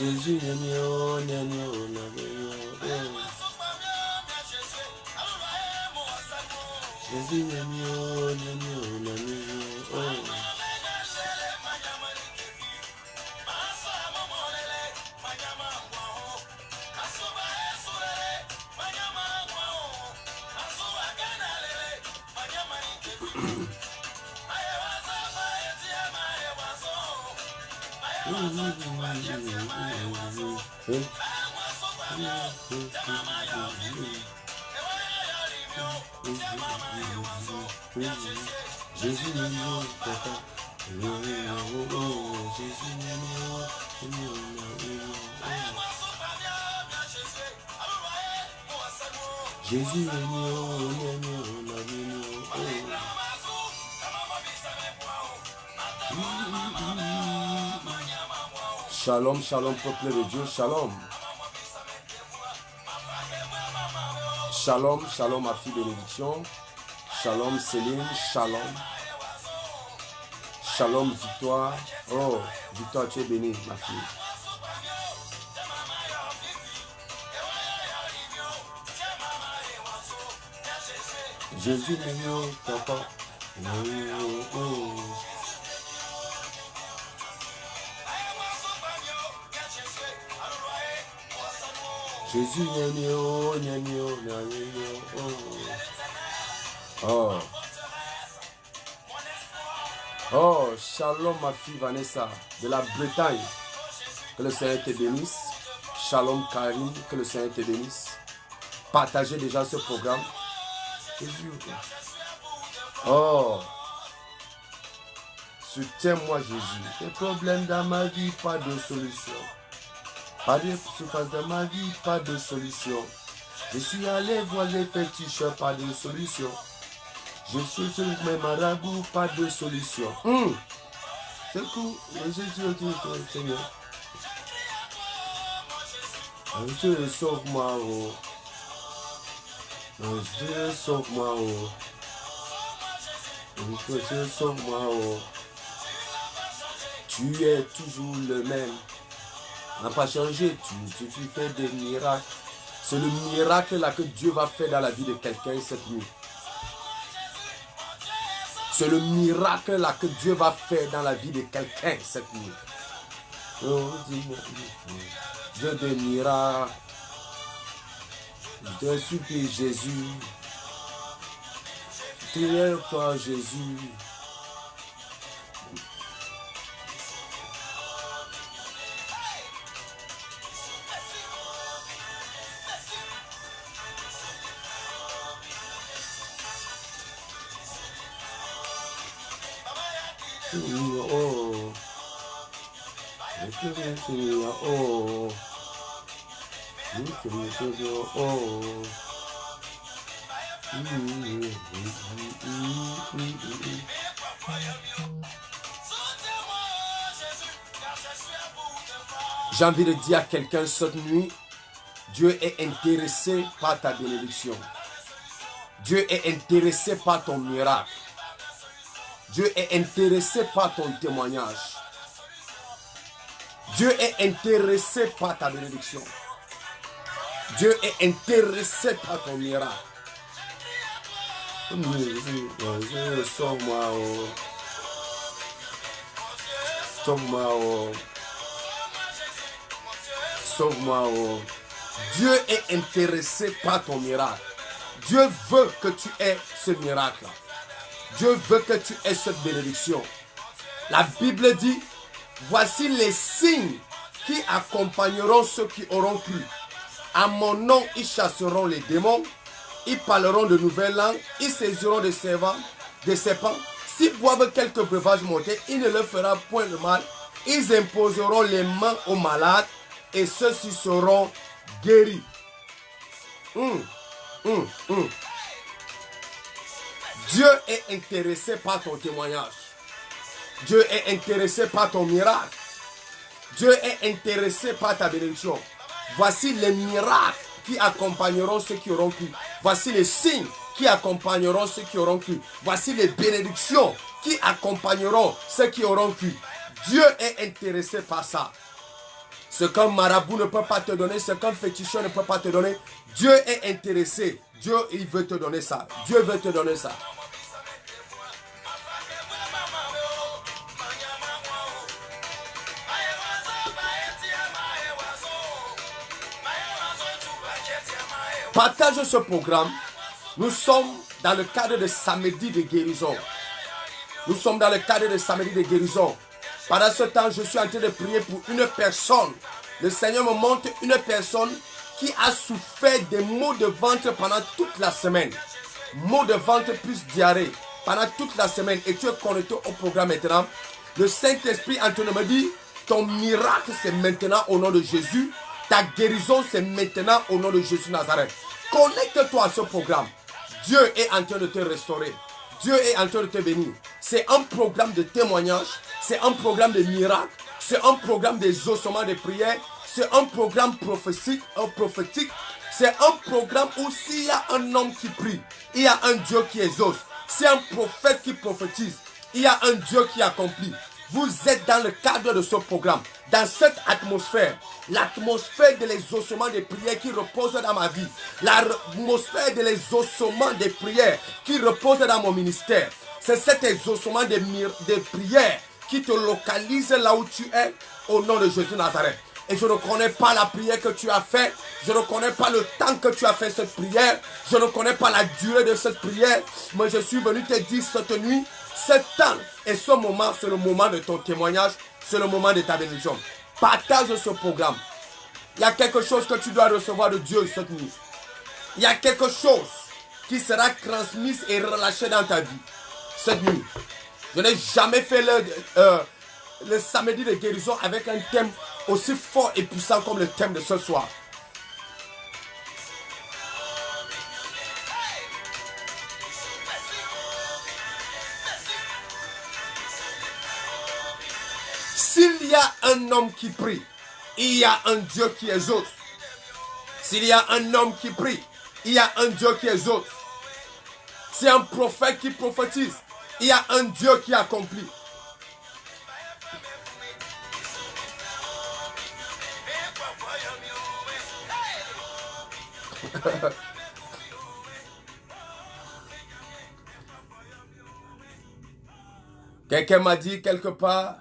Jésus, Shalom, shalom, peuple de Dieu, shalom. Shalom, shalom, ma fille bénédiction. Shalom, Céline, shalom. Shalom, Victoire. Oh, Victoire, tu es bénie, ma fille. Jésus, mon papa. Jésus, oh. Oh, shalom ma fille Vanessa de la Bretagne. Que le Seigneur te bénisse. Shalom Karine, que le Seigneur te bénisse. Partagez déjà ce programme. Jésus. Oh. Soutiens-moi Jésus. Des problèmes dans ma vie, pas de solution. Pas de souffrance dans ma vie, pas de solution. Je suis allé voir les féticheurs, pas de solution. Je suis sur mes marabouts, pas de solution. C'est cool, Jésus, Seigneur. Dieu, sauve-moi, oh. Dieu, sauve-moi, oh. Dieu, sauve-moi, oh. Tu es toujours le même. N'a pas changé, tu fais des miracles. C'est le miracle là que Dieu va faire dans la vie de quelqu'un cette nuit. C'est le miracle là que Dieu va faire dans la vie de quelqu'un cette nuit. Oh, Dieu des miracles. Je te supplie Jésus. Prière-toi Jésus. J'ai envie de dire à quelqu'un cette nuit, Dieu est intéressé par ta bénédiction. Dieu est intéressé par ton miracle. Dieu est intéressé par ton témoignage. Dieu est intéressé par ta bénédiction. Dieu est intéressé par ton miracle. Sauve-moi, oh. Sauve-moi, oh. Sauve-moi, oh. Dieu est intéressé par ton miracle. Dieu veut que tu aies ce miracle. Dieu veut que tu aies cette bénédiction. La Bible dit, voici les signes qui accompagneront ceux qui auront cru. À mon nom, ils chasseront les démons. Ils parleront de nouvelles langues. Ils saisiront des serpents. S'ils boivent quelques breuvages mortels, il ne leur fera point de mal. Ils imposeront les mains aux malades et ceux-ci seront guéris. Dieu est intéressé par ton témoignage. Dieu est intéressé par ton miracle. Dieu est intéressé par ta bénédiction. Voici les miracles qui accompagneront ceux qui auront cru. Voici les signes qui accompagneront ceux qui auront cru. Voici les bénédictions qui accompagneront ceux qui auront cru. Dieu est intéressé par ça. Ce qu'un marabout ne peut pas te donner, ce qu'un féticheur ne peut pas te donner, Dieu est intéressé. Dieu, il veut te donner ça. Dieu veut te donner ça. Partage ce programme. Nous sommes dans le cadre de samedi de guérison. Nous sommes dans le cadre de samedi de guérison. Pendant ce temps, je suis en train de prier pour une personne. Le Seigneur me montre une personne qui a souffert des maux de ventre pendant toute la semaine. Maux de ventre plus diarrhée pendant toute la semaine. Et tu es connecté au programme maintenant. Le Saint-Esprit est en train de me dire, ton miracle c'est maintenant au nom de Jésus. Ta guérison c'est maintenant au nom de Jésus Nazareth. Connecte-toi à ce programme. Dieu est en train de te restaurer. Dieu est en train de te bénir. C'est un programme de témoignage. C'est un programme de miracle. C'est un programme d'exaucement de prière. C'est un programme prophétique. C'est un programme où s'il y a un homme qui prie, il y a un Dieu qui exauce. S'il y a un prophète qui prophétise, il y a un Dieu qui accomplit. Vous êtes dans le cadre de ce programme, dans cette atmosphère, l'atmosphère de l'exaucement des prières qui repose dans ma vie, l'atmosphère de l'exaucement des prières qui repose dans mon ministère. C'est cet exaucement des prières qui te localise là où tu es au nom de Jésus Nazareth. Et je ne connais pas la prière que tu as faite. Je ne connais pas le temps que tu as fait cette prière. Je ne connais pas la durée de cette prière. Mais je suis venu te dire cette nuit, ce temps et ce moment, c'est le moment de ton témoignage. C'est le moment de ta bénédiction. Partage ce programme. Il y a quelque chose que tu dois recevoir de Dieu cette nuit. Il y a quelque chose qui sera transmis et relâché dans ta vie cette nuit. Je n'ai jamais fait le samedi de guérison avec un thème aussi fort et puissant comme le thème de ce soir. S'il y a un homme qui prie, il y a un Dieu qui exauce. S'il y a un homme qui prie, il y a un Dieu qui exauce. C'est un prophète qui prophétise, il y a un Dieu qui accomplit. Quelqu'un m'a dit quelque part,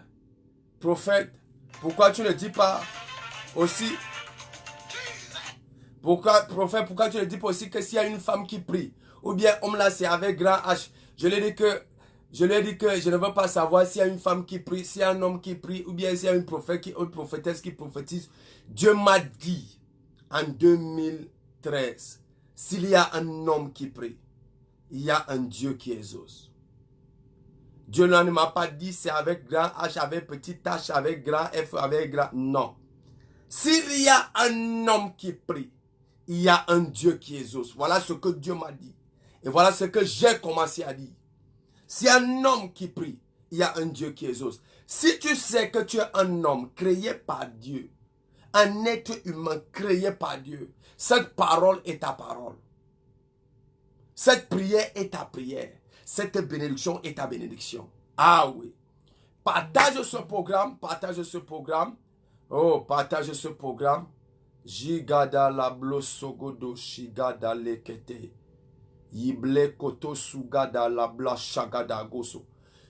prophète, pourquoi tu ne dis pas aussi, prophète, pourquoi tu ne dis pas aussi que s'il y a une femme qui prie, ou bien homme là c'est avec grand H, je lui ai dit que je ne veux pas savoir s'il y a une femme qui prie, s'il y a un homme qui prie, ou bien s'il y a une prophétesse qui prophétise. Dieu m'a dit en 2013, s'il y a un homme qui prie, il y a un Dieu qui exauce. Dieu ne m'a pas dit c'est avec grand H, avec petit H, avec grand F, avec grand... Non. S'il y a un homme qui prie, il y a un Dieu qui exauce. Voilà ce que Dieu m'a dit. Et voilà ce que j'ai commencé à dire. Si un homme qui prie, il y a un Dieu qui exauce. Si tu sais que tu es un homme créé par Dieu, un être humain créé par Dieu, cette parole est ta parole. Cette prière est ta prière. Cette bénédiction est ta bénédiction. Ah oui. Partage ce programme, partage ce programme. Oh, partage ce programme. Jigada la blosogodo shigada lekete. Yible koto sugada la bla shagada goso.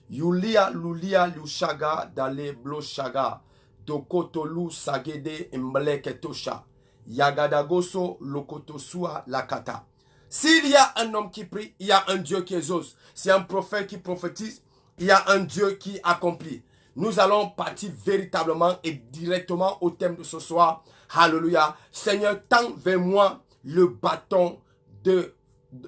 Yulia lulia lushaga dale blo shaga. Dokoto lu sagede mble ketosha. Yagada goso lokoto sua lakata. S'il y a un homme qui prie, il y a un Dieu qui exauce. S'il y a un prophète qui prophétise, il y a un Dieu qui accomplit. Nous allons partir véritablement et directement au thème de ce soir. Alléluia. Seigneur, tends vers moi le bâton de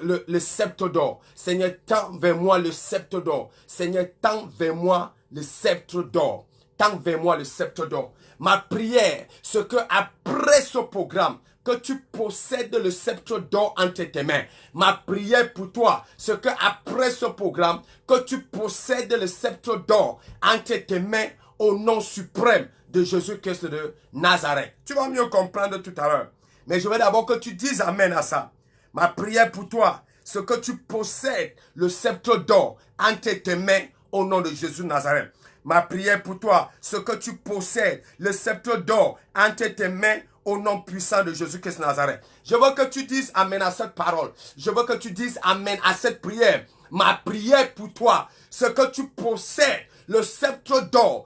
le sceptre d'or. Seigneur, tends vers moi le sceptre d'or. Seigneur, tends vers moi le sceptre d'or. Tends vers moi le sceptre d'or. Ma prière, c'est que après ce programme, que tu possèdes le sceptre d'or entre tes mains. Ma prière pour toi, c'est que après ce programme, que tu possèdes le sceptre d'or entre tes mains au nom suprême de Jésus-Christ de Nazareth. Tu vas mieux comprendre tout à l'heure. Mais je veux d'abord que tu dises amen à ça. Ma prière pour toi, c'est que tu possèdes le sceptre d'or entre tes mains au nom de Jésus de Nazareth. Ma prière pour toi, c'est que tu possèdes le sceptre d'or entre tes mains au nom puissant de Jésus-Christ de Nazareth. Je veux que tu dises amen à cette parole. Je veux que tu dises amen à cette prière. Ma prière pour toi, c'est que tu possèdes le sceptre d'or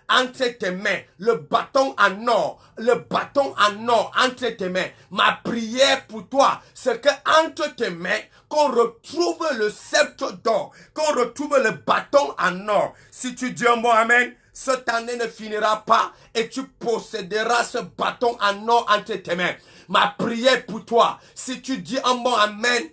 entre tes mains, le bâton en or entre tes mains. Ma prière pour toi, c'est que entre tes mains, qu'on retrouve le sceptre d'or, qu'on retrouve le bâton en or. Si tu dis un bon amen, cette année ne finira pas et tu posséderas ce bâton en or entre tes mains. Ma prière pour toi, si tu dis un bon amen,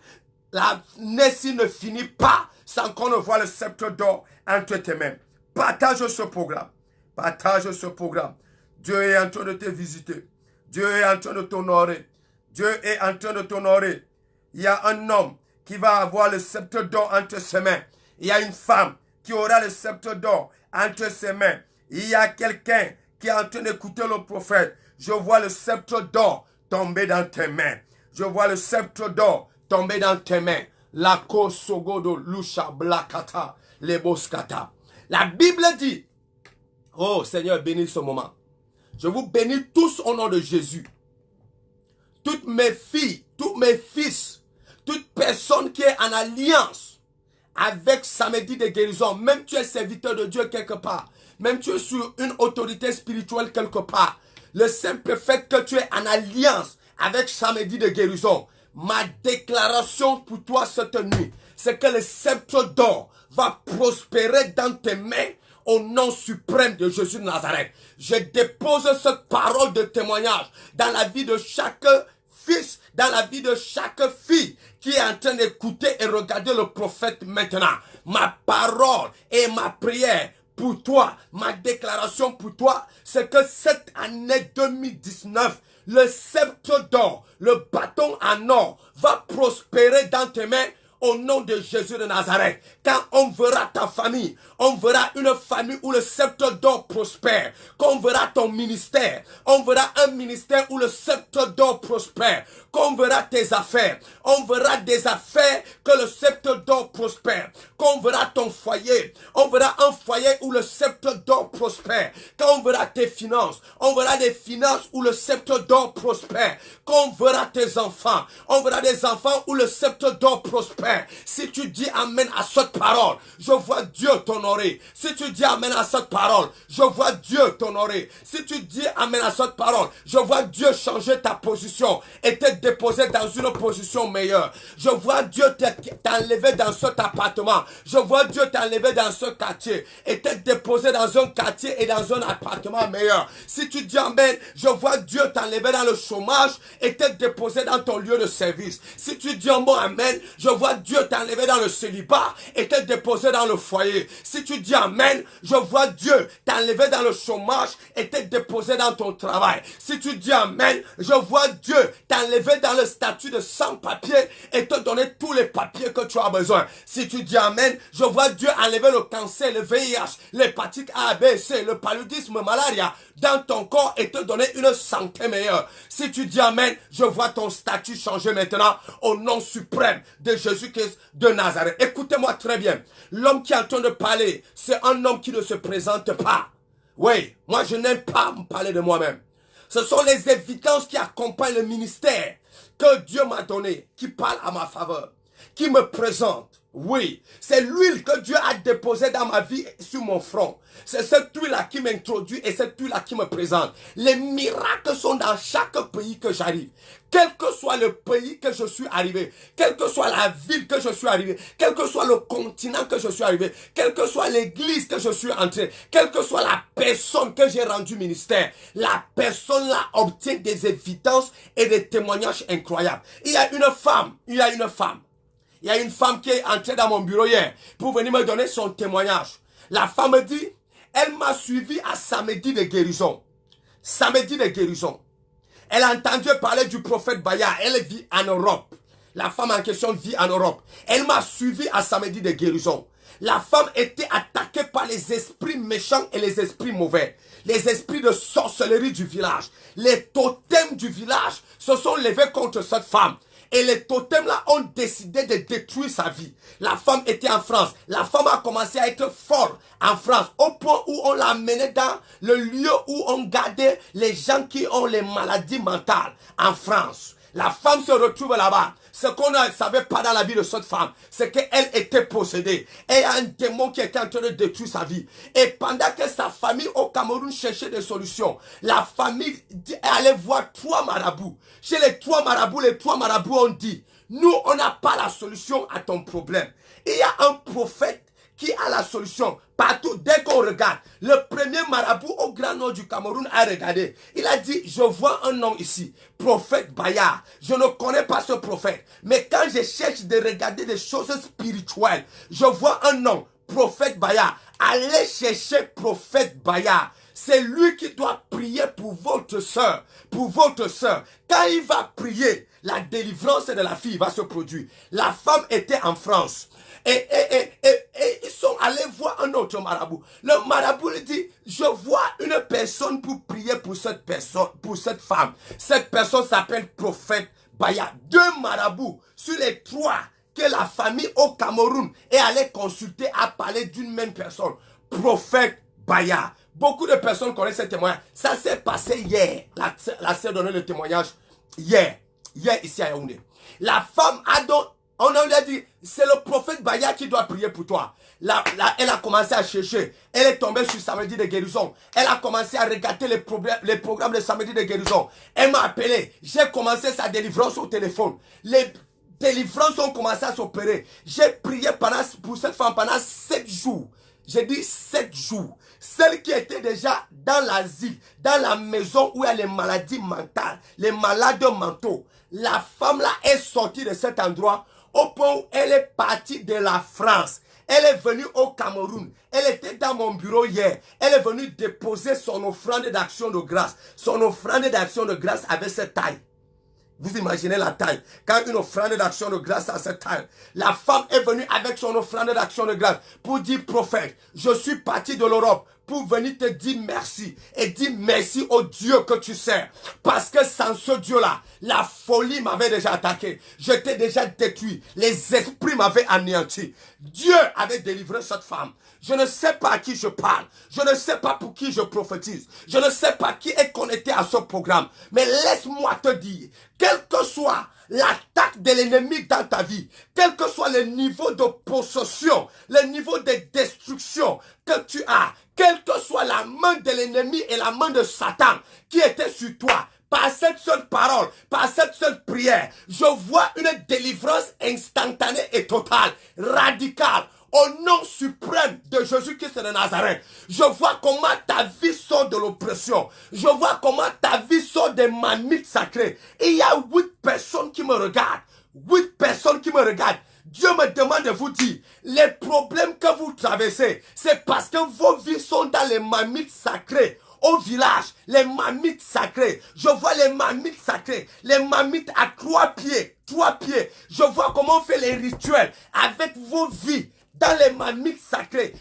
l'année ne finit pas sans qu'on ne voit le sceptre d'or entre tes mains. Partage ce programme. Partage ce programme. Dieu est en train de te visiter. Dieu est en train de t'honorer. Dieu est en train de t'honorer. Il y a un homme qui va avoir le sceptre d'or entre ses mains. Il y a une femme qui aura le sceptre d'or entre ses mains. Il y a quelqu'un qui est en train d'écouter le prophète. Je vois le sceptre d'or tomber dans tes mains. Je vois le sceptre d'or tomber dans tes mains. La kosogodo lusha blakata leboskata. La Bible dit, oh Seigneur, bénis ce moment. Je vous bénis tous au nom de Jésus. Toutes mes filles, tous mes fils, toute personne qui est en alliance avec Samedi de guérison, même tu es serviteur de Dieu quelque part, même tu es sur une autorité spirituelle quelque part, le simple fait que tu es en alliance avec Samedi de guérison, ma déclaration pour toi cette nuit, c'est que le sceptre d'or va prospérer dans tes mains au nom suprême de Jésus de Nazareth. Je dépose cette parole de témoignage dans la vie de chaque fils, dans la vie de chaque fille qui est en train d'écouter et regarder le prophète maintenant. Ma parole et ma prière pour toi, ma déclaration pour toi, c'est que cette année 2019, le sceptre d'or, le bâton en or va prospérer dans tes mains au nom de Jésus de Nazareth. Quand on verra ta famille, on verra une famille où le sceptre d'or prospère. Quand on verra ton ministère, on verra un ministère où le sceptre d'or prospère. Quand on verra tes affaires, on verra des affaires que le sceptre d'or prospère. Quand on verra ton foyer, on verra un foyer où le sceptre d'or prospère. Quand on verra tes finances, on verra des finances où le sceptre d'or prospère. Quand on verra tes enfants, on verra des enfants où le sceptre d'or prospère. Si tu dis amen à cette parole, je vois Dieu t'honorer. Si tu dis amen à cette parole, je vois Dieu t'honorer. Si tu dis amen à cette parole, je vois Dieu changer ta position et te déposer dans une position meilleure. Je vois Dieu t'enlever dans cet appartement. Je vois Dieu t'enlever dans ce quartier et te déposer dans un quartier et dans un appartement meilleur. Si tu dis amen, je vois Dieu t'enlever dans le chômage et te déposer dans ton lieu de service. Si tu dis un bon amen, je vois Dieu t'enlever dans le célibat et te déposer dans le foyer. Si tu dis amen, je vois Dieu t'enlever dans le chômage et te déposer dans ton travail. Si tu dis amen, je vois Dieu t'enlever dans le statut de sans-papier et te donner tous les papiers que tu as besoin. Si tu dis amen, je vois Dieu enlever le cancer, le VIH, l'hépatite A, B, C, le paludisme, malaria dans ton corps et te donner une santé meilleure. Si tu dis amen, je vois ton statut changer maintenant au nom suprême de Jésus-Christ de Nazareth. Écoutez-moi très bien. L'homme qui est en train de parler, c'est un homme qui ne se présente pas. Oui, moi je n'aime pas me parler de moi-même. Ce sont les évidences qui accompagnent le ministère que Dieu m'a donné, qui parlent à ma faveur, qui me présentent. Oui, c'est l'huile que Dieu a déposée dans ma vie sur mon front. C'est cette huile-là qui m'introduit et cette huile-là qui me présente. Les miracles sont dans chaque pays que j'arrive. Quel que soit le pays que je suis arrivé, quelle que soit la ville que je suis arrivé, quel que soit le continent que je suis arrivé, quelle que soit l'église que je suis entré, quelle que soit la personne que j'ai rendu ministère, la personne-là obtient des évidences et des témoignages incroyables. Il y a une femme qui est entrée dans mon bureau hier pour venir me donner son témoignage. La femme dit, elle m'a suivi à Samedi de guérison. Samedi de guérison. Elle a entendu parler du prophète Bayard. Elle vit en Europe. La femme en question vit en Europe. Elle m'a suivi à samedi de guérison. La femme était attaquée par les esprits méchants et les esprits mauvais. Les esprits de sorcellerie du village. Les totems du village se sont levés contre cette femme. Et les totems-là ont décidé de détruire sa vie. La femme était en France. La femme a commencé à être forte en France. Au point où on l'a amenée dans le lieu où on gardait les gens qui ont les maladies mentales en France. La femme se retrouve là-bas. Ce qu'on ne savait pas dans la vie de cette femme, c'est qu'elle était possédée. Et il y a un démon qui était en train de détruire sa vie. Et pendant que sa famille au Cameroun cherchait des solutions, la famille allait voir 3 marabouts. Chez les 3 marabouts ont dit, nous, on n'a pas la solution à ton problème. Et il y a un prophète qui a la solution partout. Dès qu'on regarde, le premier marabout au grand nord du Cameroun a regardé. Il a dit, je vois un nom ici, prophète Bayard. Je ne connais pas ce prophète. Mais quand je cherche de regarder des choses spirituelles, je vois un nom, prophète Bayard. Allez chercher prophète Bayard. C'est lui qui doit prier pour votre soeur. Pour votre soeur. Quand il va prier, la délivrance de la fille va se produire. La femme était en France. Et ils sont allés voir un autre marabout. Le marabout lui dit, je vois une personne pour prier pour cette personne, pour cette femme. Cette personne s'appelle prophète Bayard. 2 marabouts sur les 3 que la famille au Cameroun est allée consulter à parler d'une même personne. Prophète Bayard. Beaucoup de personnes connaissent ce témoignage. Ça s'est passé hier. La sœur donnait le témoignage hier. Hier ici à Yaoundé. La femme a donc, on lui a dit, c'est le prophète Bayard qui doit prier pour toi. Elle a commencé à chercher. Elle est tombée sur samedi de guérison. Elle a commencé à regarder les programmes de samedi de guérison. Elle m'a appelé. J'ai commencé sa délivrance au téléphone. Les délivrances ont commencé à s'opérer. J'ai prié pour cette femme pendant 7 jours. J'ai dit 7 jours. Celle qui était déjà dans l'asile, dans la maison où il y a les maladies mentales, les malades mentaux. La femme là est sortie de cet endroit au point où elle est partie de la France. Elle est venue au Cameroun. Elle était dans mon bureau hier. Elle est venue déposer son offrande d'action de grâce. Son offrande d'action de grâce avait cette taille. Vous imaginez la taille. Quand une offrande d'action de grâce a cette taille, la femme est venue avec son offrande d'action de grâce pour dire, prophète, je suis parti de l'Europe pour venir te dire merci. Et dire merci au Dieu que tu sers. Parce que sans ce Dieu-là, la folie m'avait déjà attaqué. J'étais déjà détruit. Les esprits m'avaient anéanti. Dieu avait délivré cette femme. Je ne sais pas à qui je parle. Je ne sais pas pour qui je prophétise. Je ne sais pas qui est connecté à ce programme. Mais laisse-moi te dire, quelle que soit l'attaque de l'ennemi dans ta vie, quel que soit le niveau de possession, le niveau de destruction que tu as, quelle que soit la main de l'ennemi et la main de Satan qui était sur toi, par cette seule parole, par cette seule prière, je vois une délivrance instantanée et totale, radicale. Au nom suprême de Jésus-Christ de Nazareth, je vois comment ta vie sort de l'oppression. Je vois comment ta vie sort des marmites sacrées. Et il y a 8 personnes qui me regardent. 8 personnes qui me regardent. Dieu me demande de vous dire, les problèmes que vous traversez, c'est parce que vos vies sont dans les marmites sacrées. Au village, les marmites sacrées. Je vois les marmites sacrées. Les marmites à 3 pieds. 3 pieds. Je vois comment on fait les rituels avec vos vies. Dans les marmites sacrées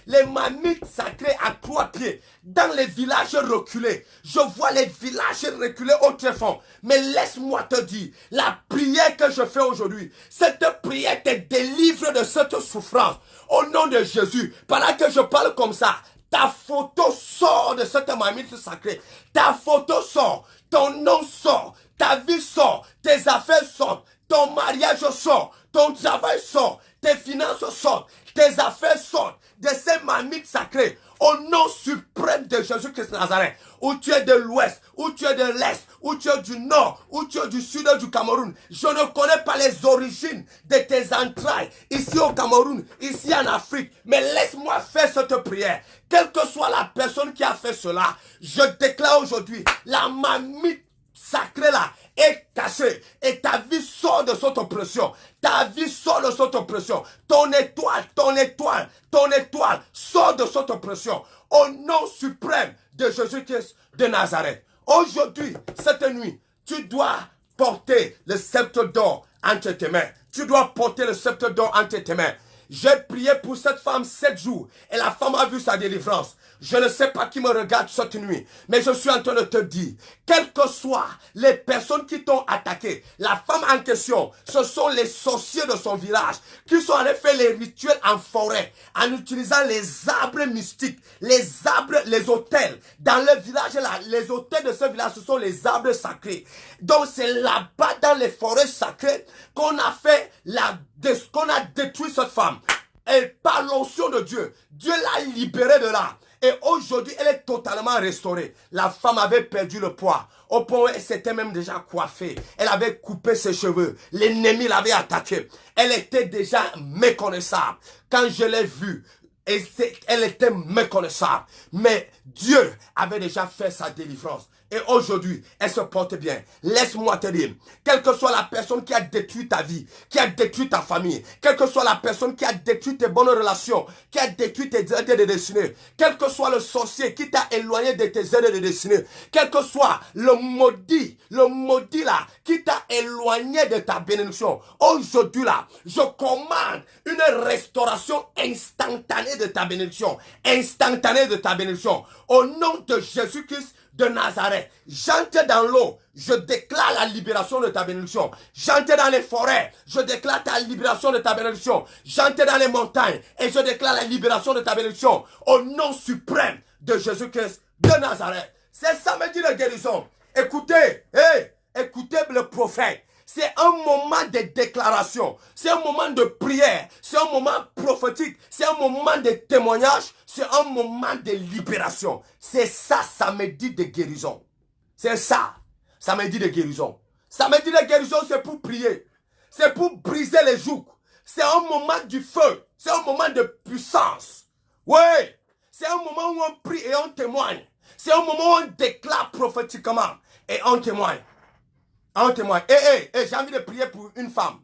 à 3 pieds, dans les villages reculés, je vois les villages reculés au tréfonds. Mais laisse-moi te dire, la prière que je fais aujourd'hui, cette prière te délivre de cette souffrance. Au nom de Jésus, pendant que je parle comme ça, ta photo sort de cette marmite sacrée. Ta photo sort, ton nom sort, ta vie sort, tes affaires sortent, ton mariage sort, ton travail sort, tes finances sortent. Tes affaires sortent de ces marmites sacrées au nom suprême de Jésus-Christ de Nazareth. Où tu es de l'ouest, où tu es de l'est, où tu es du nord, où tu es du sud du Cameroun. Je ne connais pas les origines de tes entrailles ici au Cameroun, ici en Afrique. Mais laisse-moi faire cette prière. Quelle que soit la personne qui a fait cela, je déclare aujourd'hui la marmite sacrée là est cassée et ta vie sort de cette oppression. Ta vie sort de cette oppression. Ton étoile sort de cette oppression. Au nom suprême de Jésus-Christ de Nazareth. Aujourd'hui, cette nuit, tu dois porter le sceptre d'or entre tes mains. tu dois porter le sceptre d'or entre tes mains. J'ai prié pour cette femme 7 jours et la femme a vu sa délivrance. Je ne sais pas qui me regarde cette nuit, mais je suis en train de te dire, quelles que soient les personnes qui t'ont attaqué, la femme en question, ce sont les sorciers de son village qui sont allés faire les rituels en forêt, en utilisant les arbres mystiques, les arbres, les autels. Dans le village, là, les autels de ce village, ce sont les arbres sacrés. Donc c'est là-bas, dans les forêts sacrées, qu'on a fait qu'on a détruit cette femme. Et par l'onction de Dieu, Dieu l'a libérée de là. Et aujourd'hui, elle est totalement restaurée. La femme avait perdu le poids. Au point où elle s'était même déjà coiffée. Elle avait coupé ses cheveux. L'ennemi l'avait attaquée. Elle était déjà méconnaissable. Quand je l'ai vue, elle était méconnaissable. Mais Dieu avait déjà fait sa délivrance. Et aujourd'hui, elle se porte bien. Laisse-moi te dire, quelle que soit la personne qui a détruit ta vie, qui a détruit ta famille, quelle que soit la personne qui a détruit tes bonnes relations, qui a détruit tes aides de destinée, quel que soit le sorcier qui t'a éloigné de tes aides de destinée, quel que soit le maudit là, qui t'a éloigné de ta bénédiction, aujourd'hui là, je commande une restauration instantanée de ta bénédiction, au nom de Jésus-Christ de Nazareth. J'entre dans l'eau, je déclare la libération de ta bénédiction. J'entre dans les forêts, je déclare ta libération de ta bénédiction. J'entre dans les montagnes et je déclare la libération de ta bénédiction au nom suprême de Jésus-Christ de Nazareth. C'est samedi de guérison. Écoutez, écoutez le prophète. C'est un moment de déclaration, c'est un moment de prière, c'est un moment prophétique, c'est un moment de témoignage, c'est un moment de libération. C'est ça, samedi de guérison. C'est ça, samedi de guérison. Samedi de guérison, c'est pour prier, c'est pour briser les jougs. C'est un moment du feu, c'est un moment de puissance. Oui, c'est un moment où on prie et on témoigne. C'est un moment où on déclare prophétiquement et on témoigne. On témoigne. J'ai envie de prier pour une femme.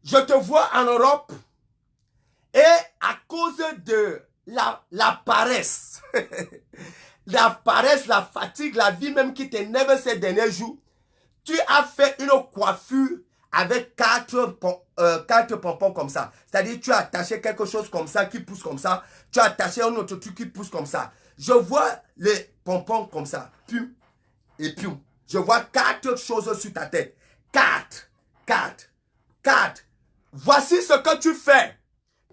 Je te vois en Europe et à cause de la paresse, la paresse, la fatigue, la vie même qui t'énerve ces derniers jours, tu as fait une coiffure avec quatre pompons comme ça. C'est-à-dire tu as attaché quelque chose comme ça qui pousse comme ça. Tu as attaché un autre truc qui pousse comme ça. Je vois les pompons comme ça. Pium et pium. Je vois 4 choses sur ta tête. 4. Voici ce que tu fais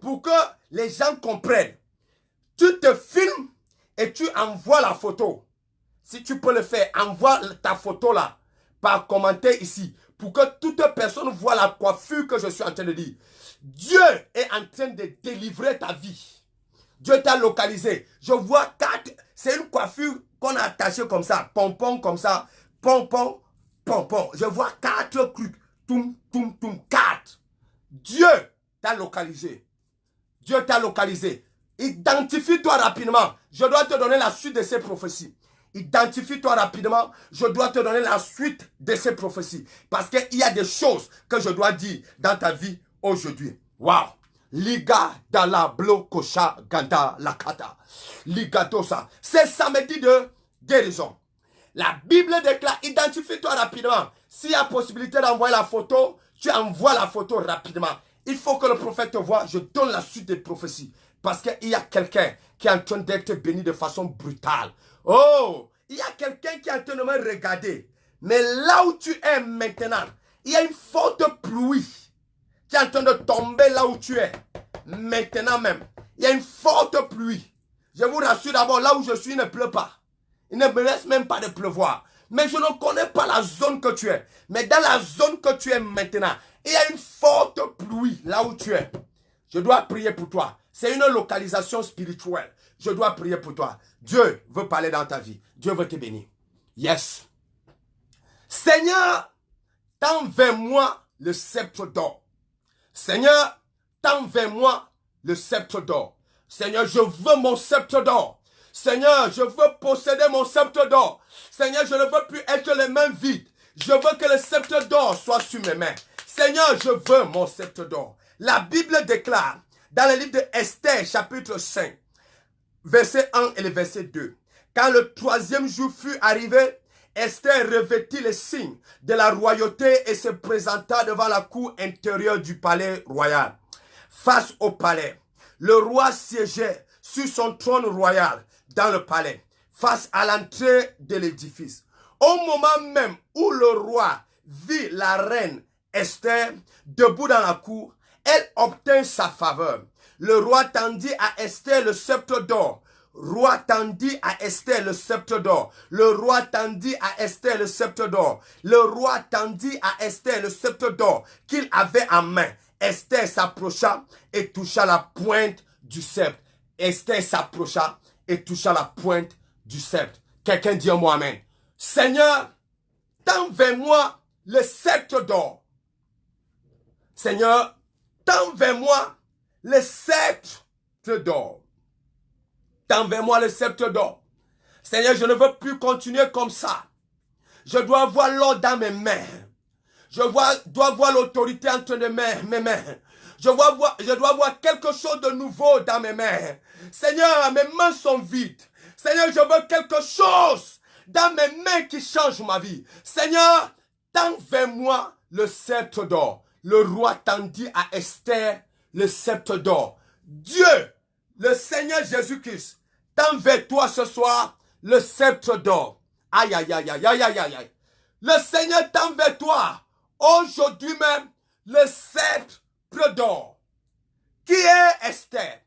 pour que les gens comprennent. Tu te filmes et tu envoies la photo. Si tu peux le faire, envoie ta photo là par commentaire ici pour que toute personne voit la coiffure que je suis en train de dire. Dieu est en train de délivrer ta vie. Dieu t'a localisé. Je vois 4. C'est une coiffure qu'on a attachée comme ça. Pompon comme ça. Pompon. Je vois 4 trucs. 4. Dieu t'a localisé. Dieu t'a localisé. Identifie-toi rapidement. Je dois te donner la suite de ces prophéties. Identifie-toi rapidement. Je dois te donner la suite de ces prophéties. Parce qu'il y a des choses que je dois dire dans ta vie aujourd'hui. Waouh. Liga dala blo kosha ganda lakata. Liga dosa. C'est samedi de guérison. La Bible déclare, identifie-toi rapidement. S'il y a possibilité d'envoyer la photo, tu envoies la photo rapidement. Il faut que le prophète te voie. Je donne la suite des prophéties. Parce qu'il y a quelqu'un qui est en train d'être béni de façon brutale. Oh, il y a quelqu'un qui est en train de me regarder. Mais là où tu es maintenant, il y a une forte pluie qui est en train de tomber là où tu es. Maintenant même, il y a une forte pluie. Je vous rassure d'abord, là où je suis, il ne pleut pas. Il ne me laisse même pas de pleuvoir. Mais je ne connais pas la zone que tu es. Mais dans la zone que tu es maintenant, il y a une forte pluie là où tu es. Je dois prier pour toi. C'est une localisation spirituelle. Je dois prier pour toi. Dieu veut parler dans ta vie. Dieu veut te bénir. Yes. Seigneur, tends vers moi le sceptre d'or. Seigneur, tends vers moi le sceptre d'or. Seigneur, je veux mon sceptre d'or. Seigneur, je veux posséder mon sceptre d'or. Seigneur, je ne veux plus être les mains vides. Je veux que le sceptre d'or soit sur mes mains. Seigneur, je veux mon sceptre d'or. La Bible déclare dans le livre de Esther, chapitre 5, verset 1 et le verset 2. Quand le 3e jour fut arrivé, Esther revêtit les signes de la royauté et se présenta devant la cour intérieure du palais royal. Face au palais, le roi siégeait sur son trône royal dans le palais, face à l'entrée de l'édifice. Au moment même où le roi vit la reine Esther debout dans la cour, elle obtint sa faveur. Le roi tendit à Esther le sceptre d'or. Roi tendit à Esther le sceptre d'or. Le roi tendit à Esther le sceptre d'or. Le roi tendit à Esther le sceptre d'or qu'il avait en main. Esther s'approcha et toucha la pointe du sceptre. Esther s'approcha et toucha la pointe du sceptre. Quelqu'un dit un mot amen. Seigneur, tends vers moi le sceptre d'or. Seigneur, tends vers moi le sceptre d'or. Tends vers moi le sceptre d'or. Seigneur, je ne veux plus continuer comme ça. Je dois avoir l'ordre dans mes mains. Je dois voir l'autorité entre mes mains. Je dois voir quelque chose de nouveau dans mes mains. Seigneur, mes mains sont vides. Seigneur, je veux quelque chose dans mes mains qui change ma vie. Seigneur, tends vers moi le sceptre d'or. Le roi tendit à Esther le sceptre d'or. Dieu, le Seigneur Jésus-Christ, tend vers toi ce soir le sceptre d'or. Aïe, aïe, aïe, aïe, aïe, aïe, aïe. Le Seigneur tend vers toi aujourd'hui même le sceptre d'or. Qui est Esther?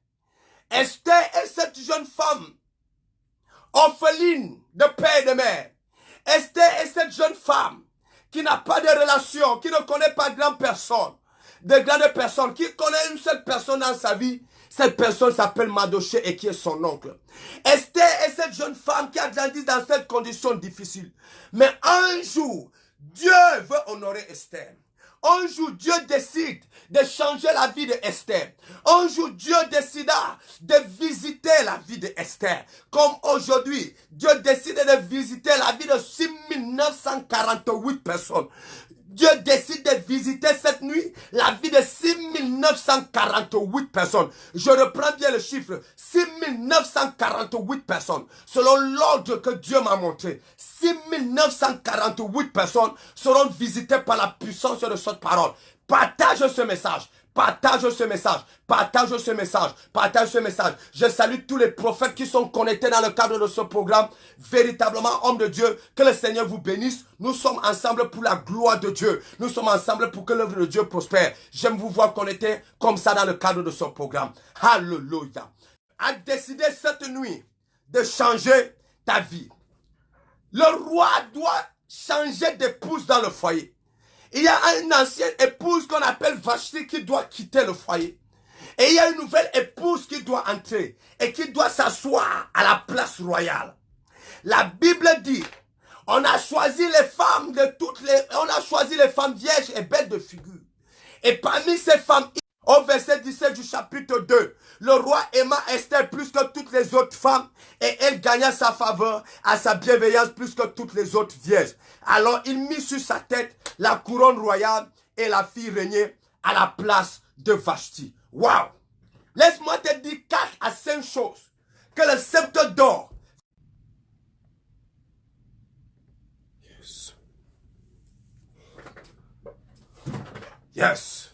Esther est cette jeune femme orpheline de père et de mère. Esther est cette jeune femme qui n'a pas de relation, qui ne connaît pas de grandes personnes, qui connaît une seule personne dans sa vie. Cette personne s'appelle Mardochée et qui est son oncle. Esther est cette jeune femme qui a grandi dans cette condition difficile. Mais un jour, Dieu veut honorer Esther. Un jour, Dieu décide de changer la vie de Esther. Un jour, Dieu décida de visiter la vie de Esther. Comme aujourd'hui, Dieu décide de visiter la vie de 6948 personnes. Dieu décide de visiter cette nuit la vie de 6948 personnes. Je reprends bien le chiffre. 6948 personnes. Selon l'ordre que Dieu m'a montré. 6948 personnes seront visitées par la puissance de cette parole. Partage ce message. Partage ce message, partage ce message, partage ce message. Je salue tous les prophètes qui sont connectés dans le cadre de ce programme. Véritablement, hommes de Dieu, que le Seigneur vous bénisse. Nous sommes ensemble pour la gloire de Dieu. Nous sommes ensemble pour que l'œuvre de Dieu prospère. J'aime vous voir connectés comme ça dans le cadre de ce programme. Alléluia. A décidé cette nuit de changer ta vie. Le roi doit changer d'épouse dans le foyer. Il y a une ancienne épouse qu'on appelle Vashti qui doit quitter le foyer. Et il y a une nouvelle épouse qui doit entrer et qui doit s'asseoir à la place royale. La Bible dit, on a choisi les femmes on a choisi les femmes vierges et belles de figure. Et parmi ces femmes, au verset 17 du chapitre 2, le roi aima Esther plus que toutes les autres femmes et elle gagna sa faveur à sa bienveillance plus que toutes les autres vierges. Alors il mit sur sa tête la couronne royale et la fit régner à la place de Vashti. Waouh! Laisse-moi te dire 4 à 5 choses que le sceptre d'or. Yes.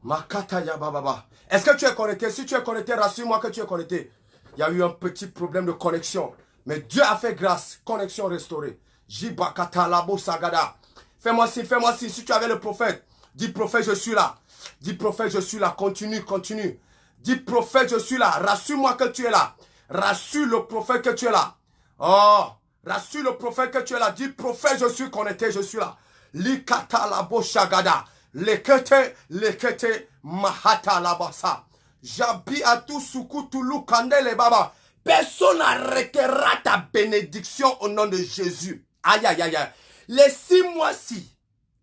Makataya bababa. Est-ce que tu es connecté? Si tu es connecté, rassure-moi que tu es connecté. Il y a eu un petit problème de connexion. Mais Dieu a fait grâce. Connexion restaurée. Jibakata labo sagada. Fais-moi signe, fais-moi signe. Si tu avais le prophète, dis prophète, je suis là. Dis prophète, je suis là. Continue, continue. Dis prophète, je suis là. Rassure-moi que tu es là. Rassure le prophète que tu es là. Oh, rassure le prophète que tu es là. Dis prophète, je suis connecté, je suis là. Likata labo sagada. Lekete, mahata labasa. Jabi atu suku tulu kandele baba. Personne n'arrêtera ta bénédiction au nom de Jésus. Aïe, aïe, aïe, aïe. Les 6 mois-ci,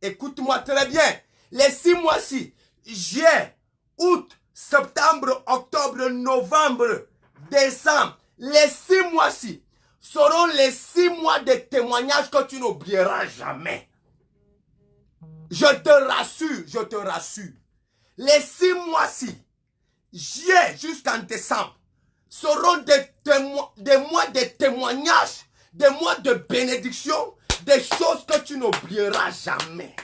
écoute-moi très bien. Les 6 mois-ci, juillet, août, septembre, octobre, novembre, décembre. Les 6 mois-ci seront les 6 mois de témoignages que tu n'oublieras jamais. Je te rassure, je te rassure. Les 6 mois-ci, juillet jusqu'en décembre, seront des mois de témoignages, des mois de bénédiction, des choses que tu n'oublieras jamais.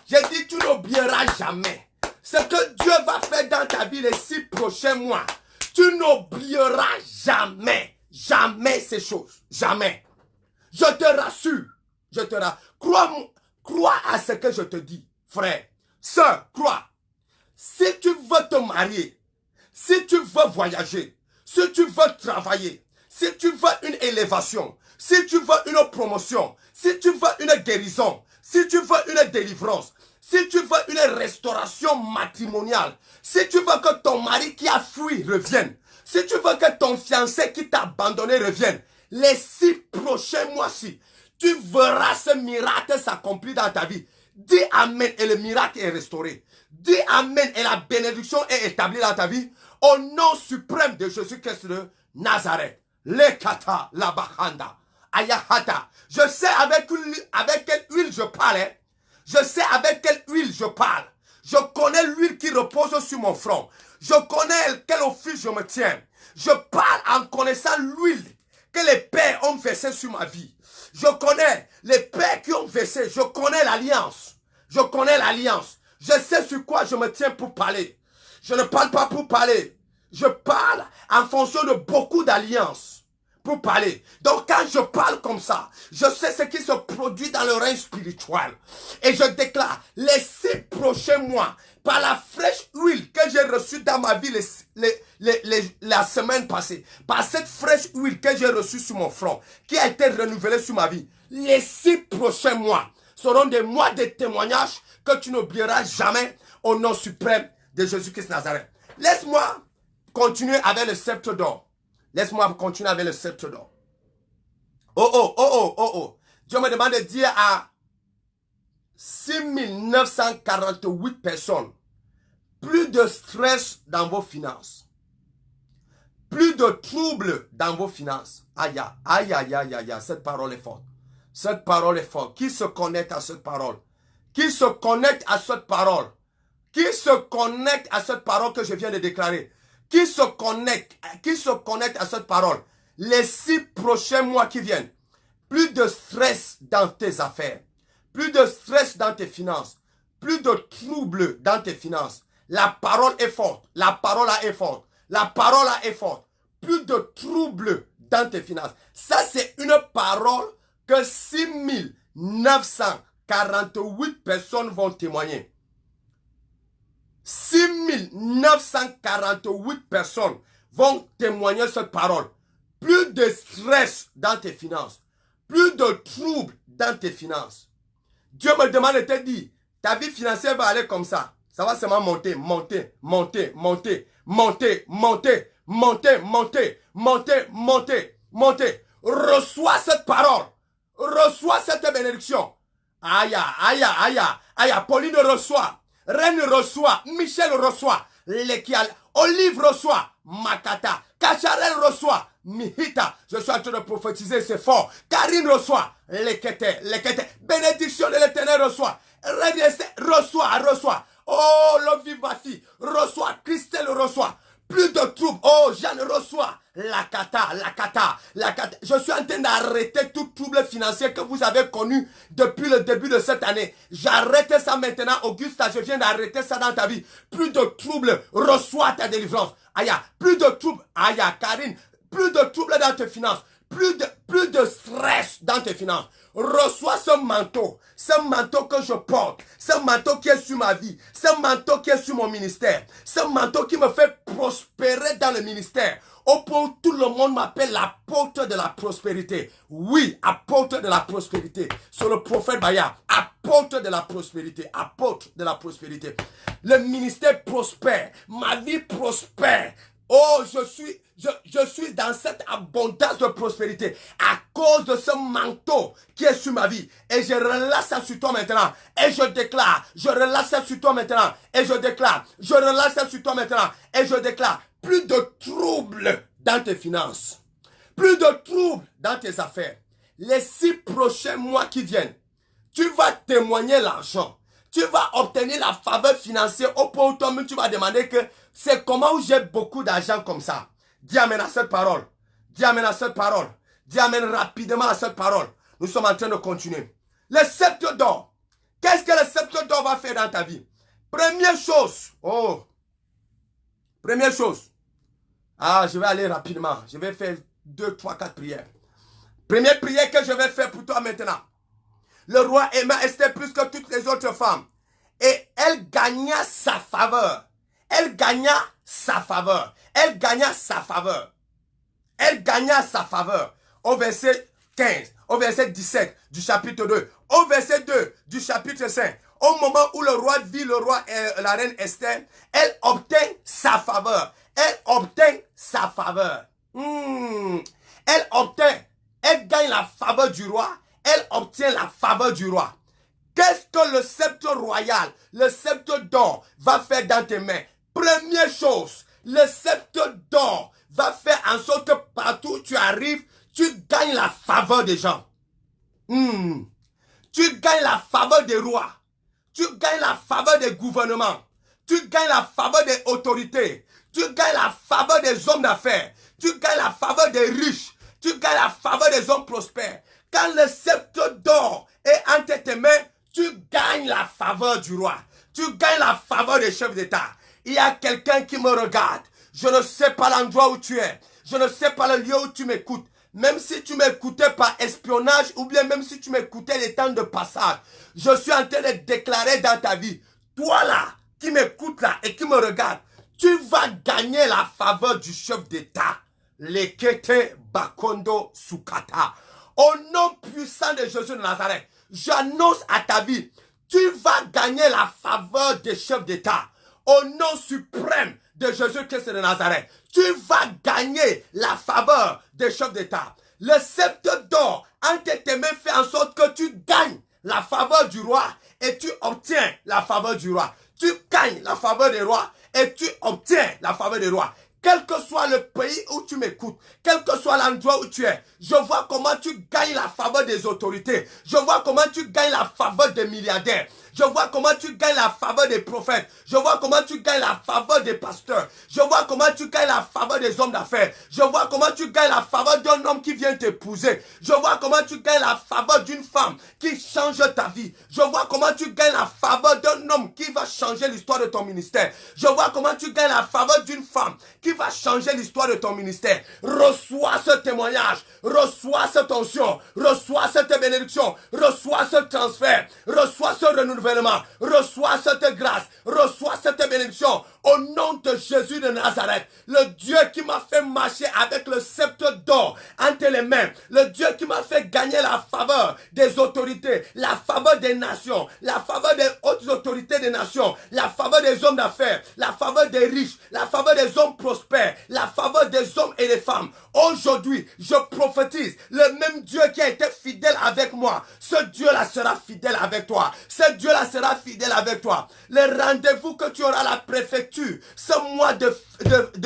J'ai dit, tu n'oublieras jamais. Ce que Dieu va faire dans ta vie les 6 prochains mois, tu n'oublieras jamais, jamais ces choses. Jamais. Je te rassure. Je te rassure. Crois à ce que je te dis, frère. Sœur, crois. Si tu veux te marier, si tu veux voyager, si tu veux travailler, si tu veux une élévation, si tu veux une promotion, si tu veux une guérison, si tu veux une délivrance, si tu veux une restauration matrimoniale, si tu veux que ton mari qui a fui revienne, si tu veux que ton fiancé qui t'a abandonné revienne, les 6 prochains mois-ci, tu verras ce miracle s'accomplir dans ta vie. Dis Amen et le miracle est restauré. Dis Amen et la bénédiction est établie dans ta vie. Au nom suprême de Jésus-Christ de Nazareth. Lekata la bahanda. Ayahata. Je sais avec quelle huile je parle. Je sais avec quelle huile je parle. Je connais l'huile qui repose sur mon front. Je connais quel office je me tiens. Je parle en connaissant l'huile que les pères ont versé sur ma vie. Je connais les pères qui ont versé. Je connais l'alliance. Je connais l'alliance. Je sais sur quoi je me tiens pour parler. Je ne parle pas pour parler. Je parle en fonction de beaucoup d'alliances pour parler. Donc quand je parle comme ça, je sais ce qui se produit dans le règne spirituel. Et je déclare les 6 prochains mois, par la fraîche huile que j'ai reçue dans ma vie la semaine passée, par cette fraîche huile que j'ai reçue sur mon front, qui a été renouvelée sur ma vie, les 6 prochains mois seront des mois de témoignages que tu n'oublieras jamais au nom suprême de Jésus-Christ Nazareth. Laisse-moi continuer avec le sceptre d'or. Laisse-moi continuer avec le sceptre d'or. Oh. Dieu me demande de dire à 6948 personnes, plus de stress dans vos finances. Plus de troubles dans vos finances. Aïe, cette parole est forte. Cette parole est forte. Qui se connecte à cette parole? Qui se connecte à cette parole? Qui se connecte à cette parole que je viens de déclarer? Qui se connecte à cette parole? Les 6 prochains mois qui viennent, plus de stress dans tes affaires, plus de stress dans tes finances, plus de troubles dans tes finances. La parole est forte, la parole est forte, la parole est forte. Plus de troubles dans tes finances. Ça, c'est une parole que 6948 personnes vont témoigner. 6948 personnes vont témoigner cette parole. Plus de stress dans tes finances. Plus de troubles dans tes finances. Dieu me demande de te dire, ta vie financière va aller comme ça. Ça va seulement monter. Reçois cette parole. Reçois cette bénédiction. Aïe. Pauline reçoit. Reine reçoit. Michel reçoit. Olive reçoit. Makata. Kacharel reçoit. Mihita. Je suis en train de prophétiser, c'est fort. Karine reçoit. Lekete. Bénédiction de l'Éternel reçoit. Reçoit. Oh, l'homme vivati. Reçoit. Christelle reçoit. Plus de troubles. Oh, Jeanne reçoit. La kata. Je suis en train d'arrêter tout trouble financier que vous avez connu depuis le début de cette année. J'arrête ça maintenant, Augusta. Je viens d'arrêter ça dans ta vie. Plus de troubles. Reçois ta délivrance. Aïe. Plus de troubles. Aïe, Karine. Plus de troubles dans tes finances. Plus de stress dans tes finances. Reçois ce manteau que je porte, ce manteau qui est sur ma vie, ce manteau qui est sur mon ministère, ce manteau qui me fait prospérer dans le ministère. Au point où tout le monde m'appelle l'apôtre de la prospérité. Oui, apôtre de la prospérité. Sur le prophète Bayard, apôtre de la prospérité, apôtre de la prospérité. Le ministère prospère, ma vie prospère. Oh, je suis dans cette abondance de prospérité à cause de ce manteau qui est sur ma vie. Et je relâche ça sur toi maintenant. Et je déclare, je relâche ça sur toi maintenant. Et je déclare, je relâche ça sur toi maintenant. Et je déclare, plus de troubles dans tes finances. Plus de troubles dans tes affaires. Les 6 prochains mois qui viennent, tu vas témoigner l'argent. Tu vas obtenir la faveur financière au point où toi-même tu vas demander que c'est comment où j'ai beaucoup d'argent comme ça. Dis amen à cette parole. Dis amen à cette parole. Dis amen rapidement à cette parole. Nous sommes en train de continuer. Le sceptre d'or. Qu'est-ce que le sceptre d'or va faire dans ta vie? Première chose. Première chose. Je vais aller rapidement. Je vais faire 2, 3, 4 prières. Première prière que je vais faire pour toi maintenant. Le roi aima Esther plus que toutes les autres femmes. Et elle gagna sa faveur. Elle gagna sa faveur. Elle gagna sa faveur. Elle gagna sa faveur. Au verset 15, au verset 17 du chapitre 2, au verset 2 du chapitre 5. Au moment où le roi vit le roi et la reine Esther, elle obtint sa faveur. Elle obtint sa faveur. Elle obtint, elle gagne la faveur du roi. Elle obtient la faveur du roi. Qu'est-ce que le sceptre royal, le sceptre d'or va faire dans tes mains? Première chose, le sceptre d'or va faire en sorte que partout où tu arrives, tu gagnes la faveur des gens. Tu gagnes la faveur des rois. Tu gagnes la faveur des gouvernements. Tu gagnes la faveur des autorités. Tu gagnes la faveur des hommes d'affaires. Tu gagnes la faveur des riches. Tu gagnes la faveur des hommes prospères. Quand le sceptre d'or est entre tes mains, tu gagnes la faveur du roi. Tu gagnes la faveur des chefs d'État. Il y a quelqu'un qui me regarde. Je ne sais pas l'endroit où tu es. Je ne sais pas le lieu où tu m'écoutes. Même si tu m'écoutais par espionnage ou bien même si tu m'écoutais les temps de passage, je suis en train de déclarer dans ta vie, toi là, qui m'écoutes là et qui me regarde, tu vas gagner la faveur du chef d'État. Lekete Bakondo Sukata. Au nom puissant de Jésus de Nazareth, j'annonce à ta vie, tu vas gagner la faveur des chefs d'État. Au nom suprême de Jésus-Christ de Nazareth, tu vas gagner la faveur des chefs d'État. Le sceptre d'or entre tes mains fait en sorte que tu gagnes la faveur du roi et tu obtiens la faveur du roi. Tu gagnes la faveur des rois et tu obtiens la faveur des rois. Quel que soit le pays où tu m'écoutes, quel que soit l'endroit où tu es, je vois comment tu gagnes la faveur des autorités. Je vois comment tu gagnes la faveur des milliardaires. Je vois comment tu gagnes la faveur des prophètes. Je vois comment tu gagnes la faveur des pasteurs. Je vois comment tu gagnes la faveur des hommes d'affaires. Je vois comment tu gagnes la faveur d'un homme qui vient t'épouser. Je vois comment tu gagnes la faveur d'une femme qui change ta vie. Je vois comment tu gagnes la faveur d'un homme qui va changer l'histoire de ton ministère. Je vois comment tu gagnes la faveur d'une femme qui va changer l'histoire de ton ministère. Reçois ce témoignage. Reçois cette onction. Reçois cette bénédiction. Reçois ce transfert. Reçois ce renouvellement. Reçois cette grâce, reçois cette bénédiction au nom de Jésus de Nazareth. Le Dieu qui m'a fait marcher avec le sceptre d'or entre les mains, le Dieu qui m'a fait gagner la faveur des autorités, la faveur des nations, la faveur des hautes autorités des nations, la faveur des hommes d'affaires, la faveur des riches, la faveur des hommes prospères, la faveur des hommes et des femmes. Aujourd'hui, je prophétise, le même Dieu qui a été fidèle avec moi, ce Dieu-là sera fidèle avec toi. Ce Dieu-là sera fidèle avec toi. Le rendez-vous que tu auras à la préfecture, ce mois de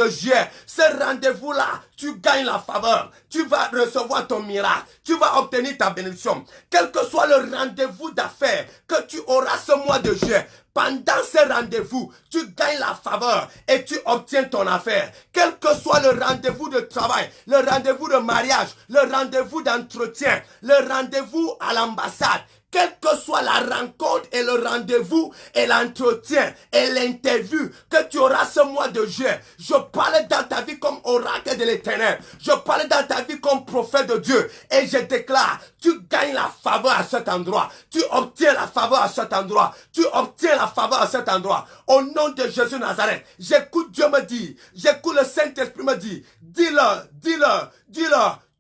juillet, ce rendez-vous-là, tu gagnes la faveur. Tu vas recevoir ton miracle. Tu vas obtenir ta bénédiction. Quel que soit le rendez-vous d'affaires que tu auras ce mois de juillet, pendant ce rendez-vous, tu gagnes la faveur et tu obtiens ton affaire. Quel que soit le rendez-vous de travail, le rendez-vous de mariage, le rendez-vous d'entretien, le rendez-vous à l'ambassade, quelle que soit la rencontre et le rendez-vous et l'entretien et l'interview que tu auras ce mois de juillet, je parle dans ta vie comme oracle de l'Éternel. Je parle dans ta vie comme prophète de Dieu. Et je déclare, tu gagnes la faveur à cet endroit. Tu obtiens la faveur à cet endroit. Tu obtiens la faveur à cet endroit. Au nom de Jésus Nazareth, j'écoute Dieu me dire, j'écoute le Saint-Esprit me dire, dis-le,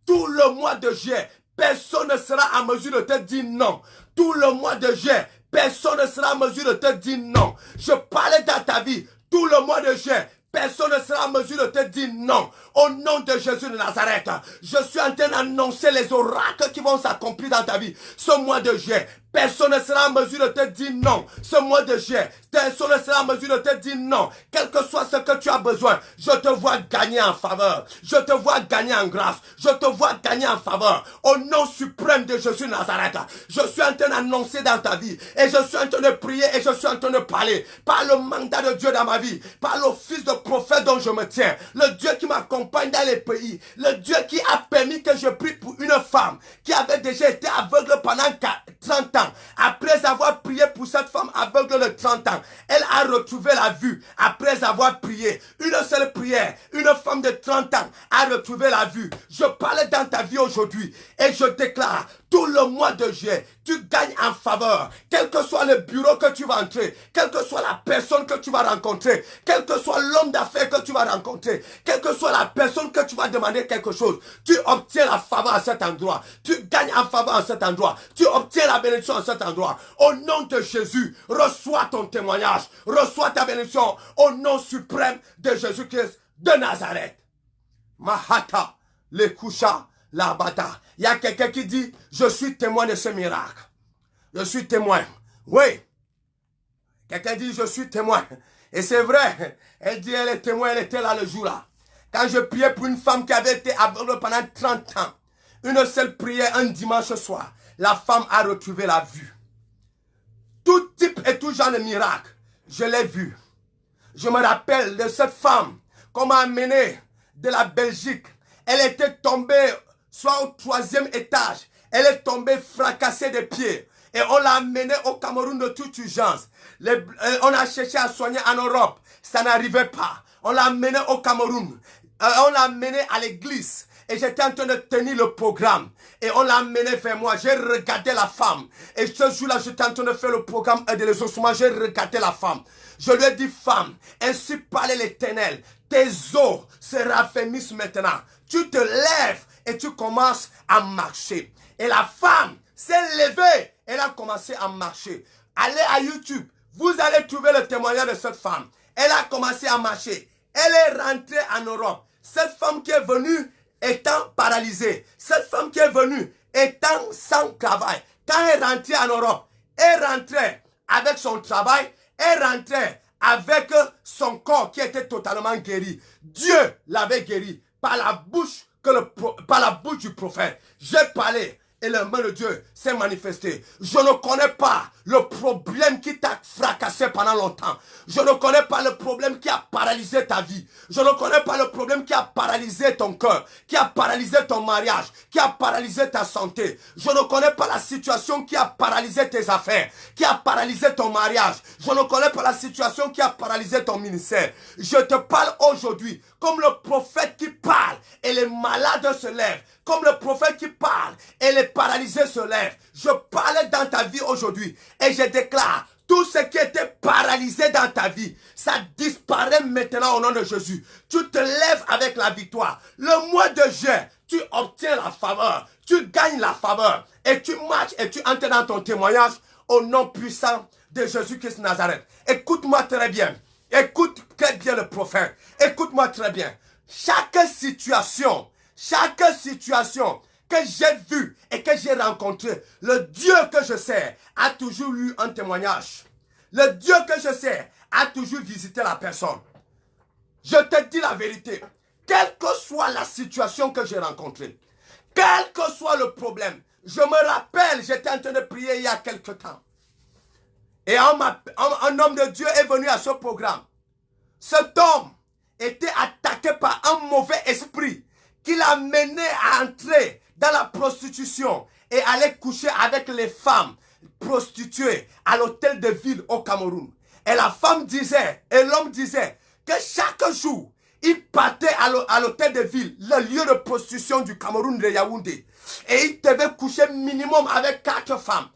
tout le mois de juillet, personne ne sera en mesure de te dire non. Tout le mois de juillet, personne ne sera en mesure de te dire non. Je parlais dans ta vie. Tout le mois de juillet, personne ne sera en mesure de te dire non. Au nom de Jésus de Nazareth, je suis en train d'annoncer les oracles qui vont s'accomplir dans ta vie. Ce mois de juillet, Personne ne sera en mesure de te dire non. Ce mois de juillet, personne ne sera en mesure de te dire non. Quel que soit ce que tu as besoin, je te vois gagner en faveur. Je te vois gagner en grâce. Je te vois gagner en faveur. Au nom suprême de Jésus Nazareth, je suis en train d'annoncer dans ta vie. Et je suis en train de prier et je suis en train de parler. Par le mandat de Dieu dans ma vie. Par l'office de prophète dont je me tiens. Le Dieu qui m'accompagne dans les pays. Le Dieu qui a permis que je prie pour une femme qui avait déjà été aveugle pendant 30 ans. Après avoir prié pour cette femme aveugle de 30 ans, elle a retrouvé la vue après avoir prié. Une seule prière, une femme de 30 ans a retrouvé la vue. Je parle dans ta vie aujourd'hui et je déclare tout le mois de juillet, tu gagnes en faveur. Quel que soit le bureau que tu vas entrer, quelle que soit la personne que tu vas rencontrer, quel que soit l'homme d'affaires que tu vas rencontrer, quelle que soit la personne que tu vas demander quelque chose, tu obtiens la faveur à cet endroit. Tu gagnes en faveur à cet endroit. Tu obtiens la bénédiction à cet endroit. Au nom de Jésus, reçois ton témoignage. Reçois ta bénédiction au nom suprême de Jésus-Christ de Nazareth. Mahata, le Kusha, la Bata. Il y a quelqu'un qui dit, je suis témoin de ce miracle. Je suis témoin. Oui. Quelqu'un dit, je suis témoin. Et c'est vrai. Elle dit, elle est témoin, elle était là le jour-là. Quand je priais pour une femme qui avait été aveugle pendant 30 ans, une seule prière un dimanche soir, la femme a retrouvé la vue. Tout type et tout genre de miracle, je l'ai vu. Je me rappelle de cette femme qu'on m'a amenée de la Belgique. Elle était tombée soit au 3e étage. Elle est tombée fracassée des pieds. Et on l'a amenée au Cameroun de toute urgence. On a cherché à soigner en Europe. Ça n'arrivait pas. On l'a amenée au Cameroun. On l'a amenée à l'église. Et j'étais en train de tenir le programme. Et on l'a amené vers moi. J'ai regardé la femme. Et ce jour-là, j'étais en train de faire le programme de l'exaucement. J'ai regardé la femme. Je lui ai dit, femme, ainsi parlait l'Éternel. Tes os se raffermissent maintenant. Tu te lèves et tu commences à marcher. Et la femme s'est levée. Elle a commencé à marcher. Allez à YouTube. Vous allez trouver le témoignage de cette femme. Elle a commencé à marcher. Elle est rentrée en Europe. Cette femme qui est venue étant paralysée, cette femme qui est venue étant sans travail, quand elle rentrait en Europe, elle rentrait avec son travail, elle rentrait avec son corps qui était totalement guéri. Dieu l'avait guéri par la bouche du prophète. J'ai parlé. Et la main de Dieu s'est manifestée. Je ne connais pas le problème qui t'a fracassé pendant longtemps. Je ne connais pas le problème qui a paralysé ta vie. Je ne connais pas le problème qui a paralysé ton cœur, qui a paralysé ton mariage, qui a paralysé ta santé. Je ne connais pas la situation qui a paralysé tes affaires, qui a paralysé ton mariage. Je ne connais pas la situation qui a paralysé ton ministère. Je te parle aujourd'hui comme le prophète qui parle et les malades se lèvent. Comme le prophète qui parle et les paralysés se lèvent. Je parle dans ta vie aujourd'hui et je déclare tout ce qui était paralysé dans ta vie, ça disparaît maintenant au nom de Jésus. Tu te lèves avec la victoire. Le mois de juin, tu obtiens la faveur, tu gagnes la faveur et tu marches et tu entres dans ton témoignage au nom puissant de Jésus-Christ de Nazareth. Écoute-moi très bien. Écoute très bien le prophète. Écoute-moi très bien. Chaque situation que j'ai vue et que j'ai rencontrée, le Dieu que je sers a toujours eu un témoignage. Le Dieu que je sers a toujours visité la personne. Je te dis la vérité. Quelle que soit la situation que j'ai rencontrée, quel que soit le problème, je me rappelle, j'étais en train de prier il y a quelque temps. Et un homme de Dieu est venu à ce programme. Cet homme était attaqué par un mauvais esprit qui l'a mené à entrer dans la prostitution et aller coucher avec les femmes prostituées à l'hôtel de ville au Cameroun. Et la femme disait, et l'homme disait, que chaque jour, il partait à l'hôtel de ville, le lieu de prostitution du Cameroun de Yaoundé. Et il devait coucher minimum avec 4 femmes.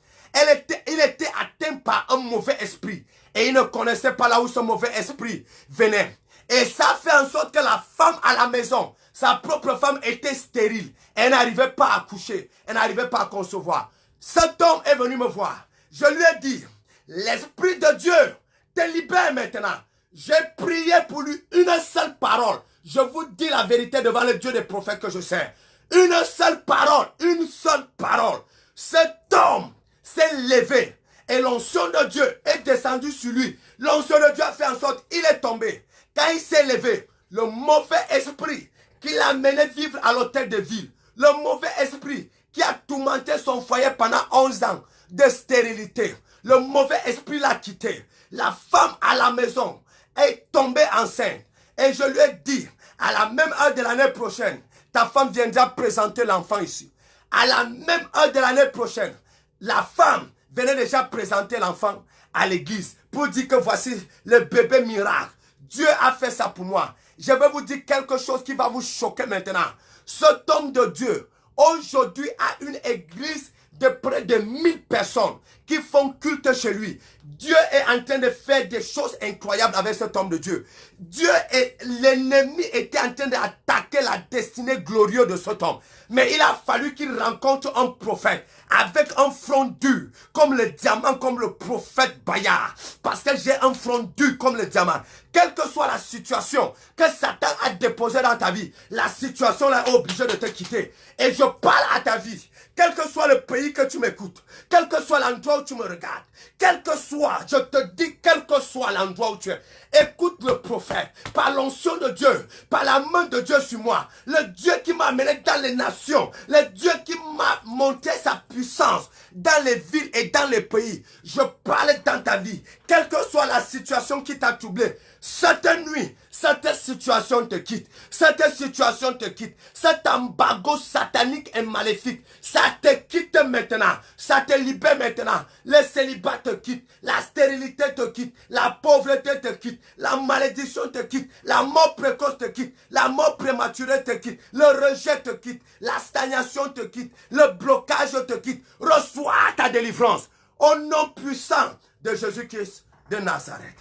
Il était atteint par un mauvais esprit. Et il ne connaissait pas là où ce mauvais esprit venait. Et ça fait en sorte que la femme à la maison, sa propre femme était stérile. Elle n'arrivait pas à coucher. Elle n'arrivait pas à concevoir. Cet homme est venu me voir. Je lui ai dit, l'Esprit de Dieu te libère maintenant. J'ai prié pour lui une seule parole. Je vous dis la vérité devant le Dieu des prophètes que je sers. Une seule parole. Une seule parole. Cet homme s'est levé et l'onction de Dieu est descendue sur lui. L'onction de Dieu a fait en sorte qu'il est tombé. Quand il s'est levé, le mauvais esprit qui l'a mené vivre à l'hôtel de ville, le mauvais esprit qui a tourmenté son foyer pendant 11 ans de stérilité, le mauvais esprit l'a quitté. La femme à la maison est tombée enceinte. Et je lui ai dit, à la même heure de l'année prochaine, ta femme viendra présenter l'enfant ici. À la même heure de l'année prochaine, la femme venait déjà présenter l'enfant à l'église pour dire que voici le bébé miracle. Dieu a fait ça pour moi. Je vais vous dire quelque chose qui va vous choquer maintenant. Cet homme de Dieu, aujourd'hui, a une église de près de 1000 personnes qui font culte chez lui. Dieu est en train de faire des choses incroyables avec cet homme de Dieu. L'ennemi était en train d'attaquer la destinée glorieuse de cet homme. Mais il a fallu qu'il rencontre un prophète avec un front dur, comme le diamant, comme le prophète Bayard. Parce que j'ai un front dur comme le diamant. Quelle que soit la situation que Satan a déposée dans ta vie, la situation là est obligée de te quitter. Et je parle à ta vie. Quel que soit le pays que tu m'écoutes, quel que soit l'endroit où tu me regardes, quel que soit, je te dis, quel que soit l'endroit où tu es, écoute le prophète, par l'onction de Dieu, par la main de Dieu sur moi, le Dieu qui m'a amené dans les nations, le Dieu qui m'a montré sa puissance dans les villes et dans les pays. Je parle dans ta vie, quelle que soit la situation qui t'a troublé, cette nuit, cette situation te quitte. Cette situation te quitte. Cet embargo satanique et maléfique, ça te quitte maintenant. Ça te libère maintenant. Le célibat te quitte. La stérilité te quitte. La pauvreté te quitte. La malédiction te quitte. La mort précoce te quitte. La mort prématurée te quitte. Le rejet te quitte. La stagnation te quitte. Le blocage te quitte. Reçois ta délivrance. Au nom puissant de Jésus-Christ de Nazareth.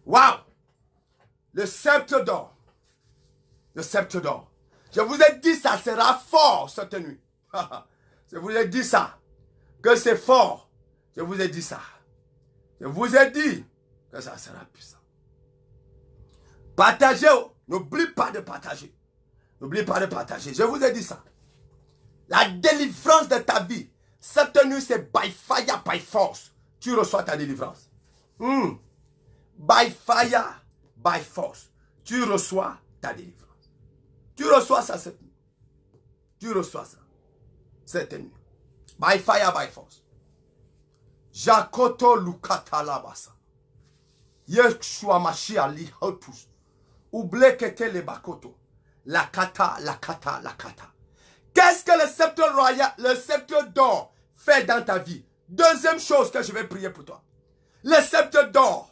Waouh! Le sceptre d'or. Le sceptre d'or. Je vous ai dit ça sera fort cette nuit. Je vous ai dit ça. Que c'est fort. Je vous ai dit ça. Je vous ai dit que ça sera puissant. Partagez. N'oublie pas de partager. N'oublie pas de partager. Je vous ai dit ça. La délivrance de ta vie. Cette nuit c'est by fire, by force. Tu reçois ta délivrance. By fire. By force, tu reçois ta délivrance. Tu reçois ça cette nuit. Tu reçois ça cette nuit. By fire, by force. Jakoto lukata labasa. Yeshua Mashiach li hotus. Ouble kete le bakoto. La kata, la kata, la kata. Qu'est-ce que le sceptre royal, le sceptre d'or fait dans ta vie? Deuxième chose que je vais prier pour toi. Le sceptre d'or.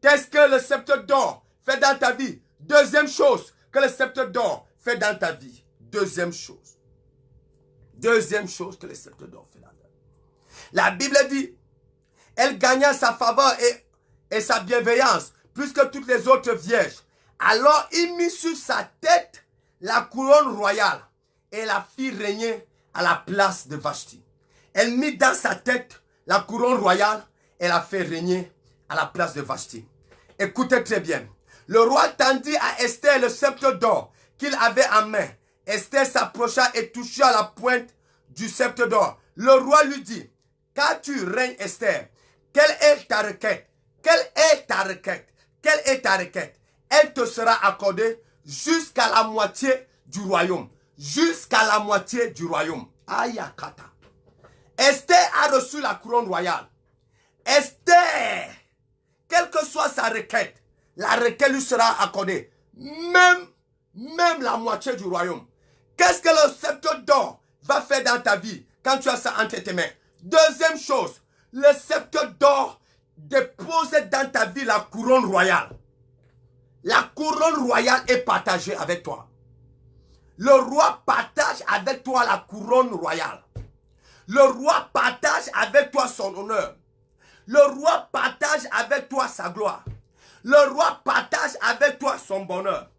Qu'est-ce que le sceptre d'or fait dans ta vie? Deuxième chose que le sceptre d'or fait dans ta vie. Deuxième chose. Deuxième chose que le sceptre d'or fait dans ta vie. La Bible dit, elle gagna sa faveur et sa bienveillance plus que toutes les autres vierges. Alors il mit sur sa tête la couronne royale et la fit régner à la place de Vashti. Elle mit dans sa tête la couronne royale et la fait régner à la place de Vashti. Écoutez très bien. Le roi tendit à Esther le sceptre d'or qu'il avait en main. Esther s'approcha et toucha la pointe du sceptre d'or. Le roi lui dit, quand tu règnes Esther, quelle est ta requête? Quelle est ta requête? Quelle est ta requête? Elle te sera accordée jusqu'à la moitié du royaume. Jusqu'à la moitié du royaume. Ayakata. Esther a reçu la couronne royale. Esther, quelle que soit sa requête, la requête lui sera accordée. Même la moitié du royaume. Qu'est-ce que le sceptre d'or va faire dans ta vie quand tu as ça entre tes mains? Deuxième chose, le sceptre d'or dépose dans ta vie la couronne royale. La couronne royale est partagée avec toi. Le roi partage avec toi la couronne royale. Le roi partage avec toi son honneur. Le roi partage avec toi sa gloire. Le roi partage avec toi son bonheur.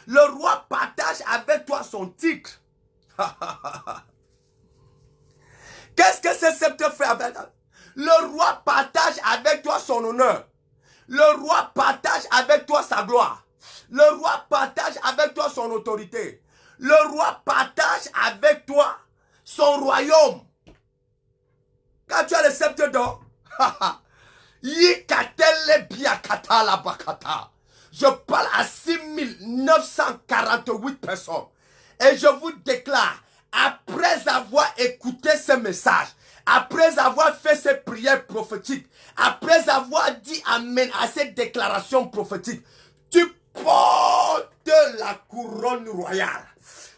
Le roi partage avec toi son titre. Qu'est-ce que ce sceptre fait avec toi? Le roi partage avec toi son honneur. Le roi partage avec toi sa gloire. Le roi partage avec toi son autorité. Le roi partage avec toi son royaume. Quand tu as le sceptre d'or, je parle à 6948 personnes. Et je vous déclare, après avoir écouté ce message, après avoir fait ces prières prophétiques, après avoir dit Amen à cette déclaration prophétique, tu portes la couronne royale.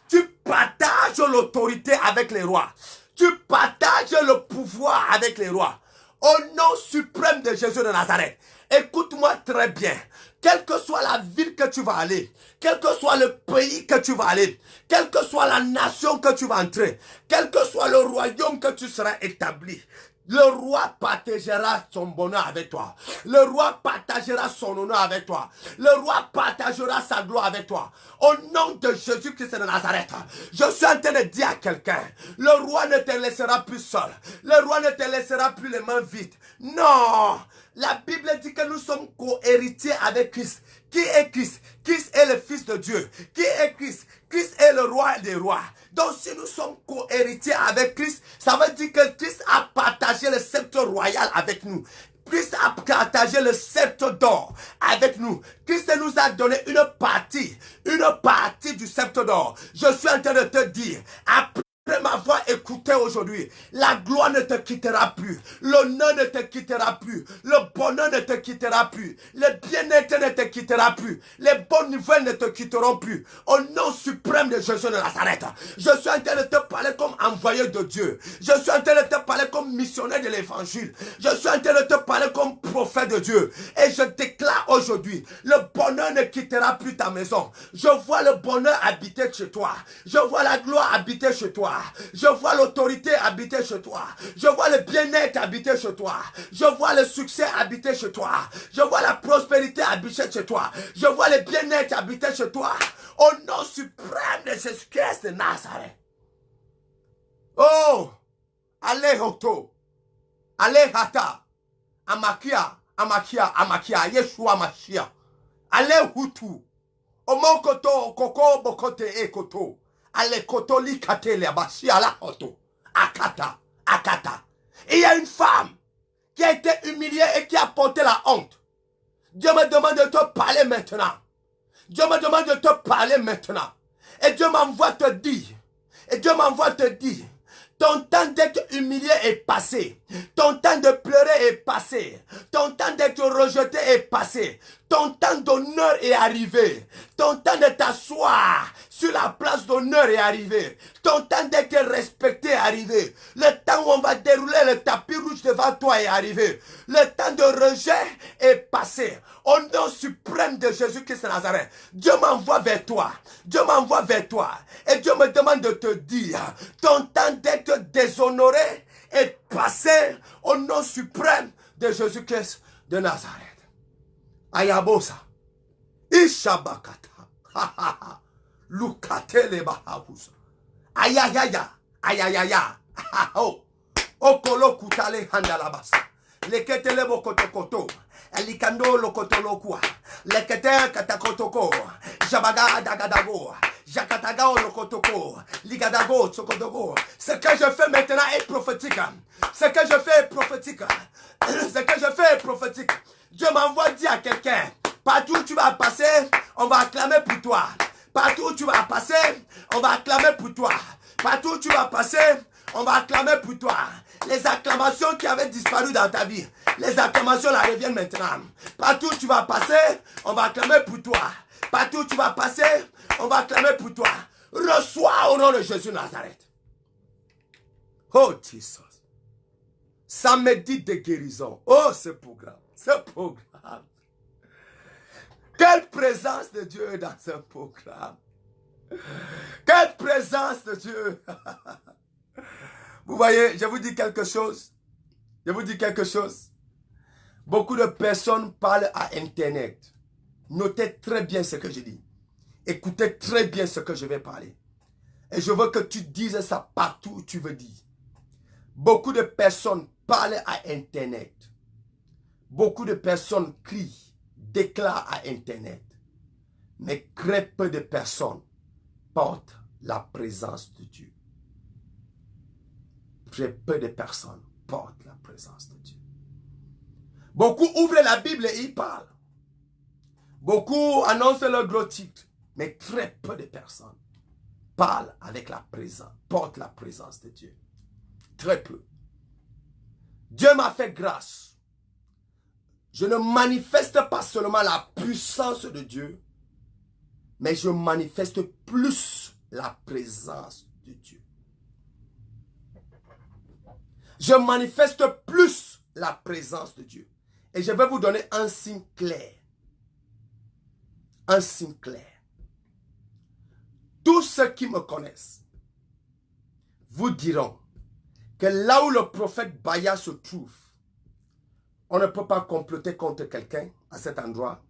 Tu partages l'autorité avec les rois. Tu partages le pouvoir avec les rois. Au nom suprême de Jésus de Nazareth. Écoute-moi très bien. Quelle que soit la ville que tu vas aller, quel que soit le pays que tu vas aller, quelle que soit la nation que tu vas entrer, quel que soit le royaume que tu seras établi, le roi partagera son bonheur avec toi. Le roi partagera son honneur avec toi. Le roi partagera sa gloire avec toi. Au nom de Jésus-Christ de Nazareth, je suis en train de dire à quelqu'un, le roi ne te laissera plus seul. Le roi ne te laissera plus les mains vides. Non, la Bible dit que nous sommes co-héritiers avec Christ. Qui est Christ? Christ est le Fils de Dieu. Qui est Christ? Christ est le roi des rois. Donc si nous sommes co-héritiers avec Christ, ça veut dire que Christ a partagé le sceptre royal avec nous. Christ a partagé le sceptre d'or avec nous. Christ nous a donné une partie du sceptre d'or. Je suis en train de te dire, après m'avoir écouté aujourd'hui, la gloire ne te quittera plus, l'honneur ne te quittera plus, le bonheur ne te quittera plus, le bien-être ne te quittera plus, les bonnes nouvelles ne te quitteront plus. Au nom suprême de Jésus de Nazareth, je suis en train de te parler comme envoyé de Dieu. Je suis en train de te parler comme missionnaire de l'évangile. Je suis en train de te parler comme prophète de Dieu. Et je déclare aujourd'hui, le bonheur ne quittera plus ta maison. Je vois le bonheur habiter chez toi. Je vois la gloire habiter chez toi. Je vois l'autorité habiter chez toi. Je vois le bien-être habiter chez toi. Je vois le succès habiter chez toi. Je vois la prospérité habiter chez toi. Je vois le bien-être habiter chez toi. Au nom suprême de Jésus-Christ de Nazareth. Oh, allez hoto. Allez hata. Amakia, Yeshua Mashiach. Allez hutu. Omo koto, koko bokote e koto. Ale koto li kate le abashi ala hoto. Akata. Et il y a une femme qui a été humiliée et qui a porté la honte. Dieu me demande de te parler maintenant. Dieu me demande de te parler maintenant. Et Dieu m'envoie te dire. Ton temps d'être humilié est passé. Ton temps de pleurer est passé. Ton temps d'être rejeté est passé. Ton temps d'honneur est arrivé. Ton temps de t'asseoir sur la place d'honneur est arrivé. Ton temps d'être respecté est arrivé. Le temps où on va dérouler le tapis rouge devant toi est arrivé. Le temps de rejet est passé. Au nom suprême de Jésus-Christ de Nazareth, Dieu m'envoie vers toi. Et Dieu me demande de te dire, ton temps d'être déshonoré est passé au nom suprême de Jésus-Christ de Nazareth. Ayabosa. Ishabakata. Lukatele bahabusa. Ayayaya. Oh. Okolo kutale handalabasa. Leketele bokotokoto. Elikando lokotolokua. Lekete katakotoko. Jabaga dagadago. Jakataga lokotoko. Ligadago chokodogo. Ce que je fais maintenant est prophétique. Dieu m'envoie dire à quelqu'un, partout où tu vas passer, on va acclamer pour toi. Partout où tu vas passer, on va acclamer pour toi. Partout où tu vas passer, on va acclamer pour toi. Les acclamations qui avaient disparu dans ta vie, les acclamations là reviennent maintenant. Partout où tu vas passer, on va acclamer pour toi. Partout où tu vas passer, on va acclamer pour toi. Reçois au nom de Jésus Nazareth. Oh Jesus. Samedi de guérison. Oh, c'est programme. Quelle présence de Dieu dans ce programme. Quelle présence de Dieu. Vous voyez, je vous dis quelque chose. Beaucoup de personnes parlent à Internet. Notez très bien ce que je dis. Écoutez très bien ce que je vais parler. Et je veux que tu dises ça partout où tu veux dire. Beaucoup de personnes parlent à Internet. Beaucoup de personnes crient, déclarent à Internet. Mais très peu de personnes portent la présence de Dieu. Très peu de personnes portent la présence de Dieu. Beaucoup ouvrent la Bible et y parlent. Beaucoup annoncent leur gros titre, mais très peu de personnes parlent avec la présence, portent la présence de Dieu. Très peu. Dieu m'a fait grâce. Je ne manifeste pas seulement la puissance de Dieu, mais je manifeste plus la présence de Dieu. Je manifeste plus la présence de Dieu. Et je vais vous donner un signe clair. Un signe clair. Tous ceux qui me connaissent vous diront que là où le prophète Baya se trouve, on ne peut pas comploter contre quelqu'un à cet endroit.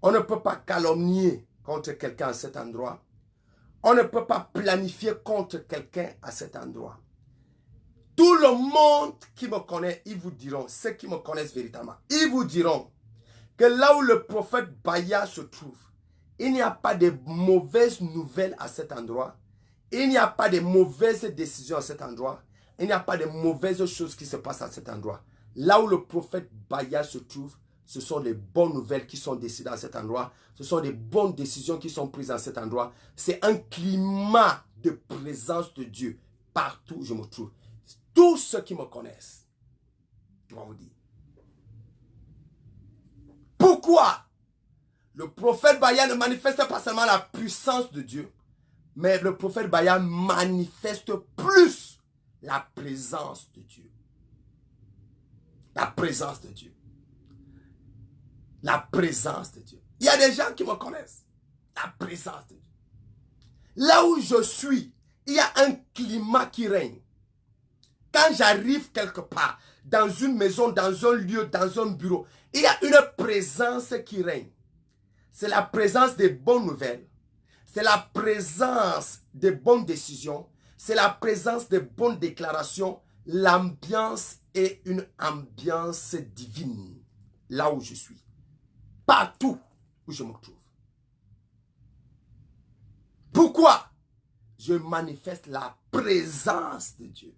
On ne peut pas calomnier contre quelqu'un à cet endroit. On ne peut pas planifier contre quelqu'un à cet endroit. Tout le monde qui me connaît, ils vous diront, ceux qui me connaissent véritablement, ils vous diront que là où le prophète Baya se trouve, il n'y a pas de mauvaises nouvelles à cet endroit. Il n'y a pas de mauvaises décisions à cet endroit. Il n'y a pas de mauvaises choses qui se passent à cet endroit. Là où le prophète Baya se trouve, ce sont les bonnes nouvelles qui sont décidées à cet endroit. Ce sont les bonnes décisions qui sont prises à cet endroit. C'est un climat de présence de Dieu partout où je me trouve. Tous ceux qui me connaissent, je vais vous dire. Pourquoi le prophète Baya ne manifeste pas seulement la puissance de Dieu, mais le prophète Baya manifeste plus la présence de Dieu. La présence de Dieu. La présence de Dieu. Il y a des gens qui me connaissent. La présence de Dieu. Là où je suis, il y a un climat qui règne. Quand j'arrive quelque part, dans une maison, dans un lieu, dans un bureau, il y a une présence qui règne. C'est la présence des bonnes nouvelles. C'est la présence des bonnes décisions. C'est la présence des bonnes déclarations. L'ambiance est une ambiance divine. Là où je suis. Partout où je me trouve. Pourquoi? Je manifeste la présence de Dieu.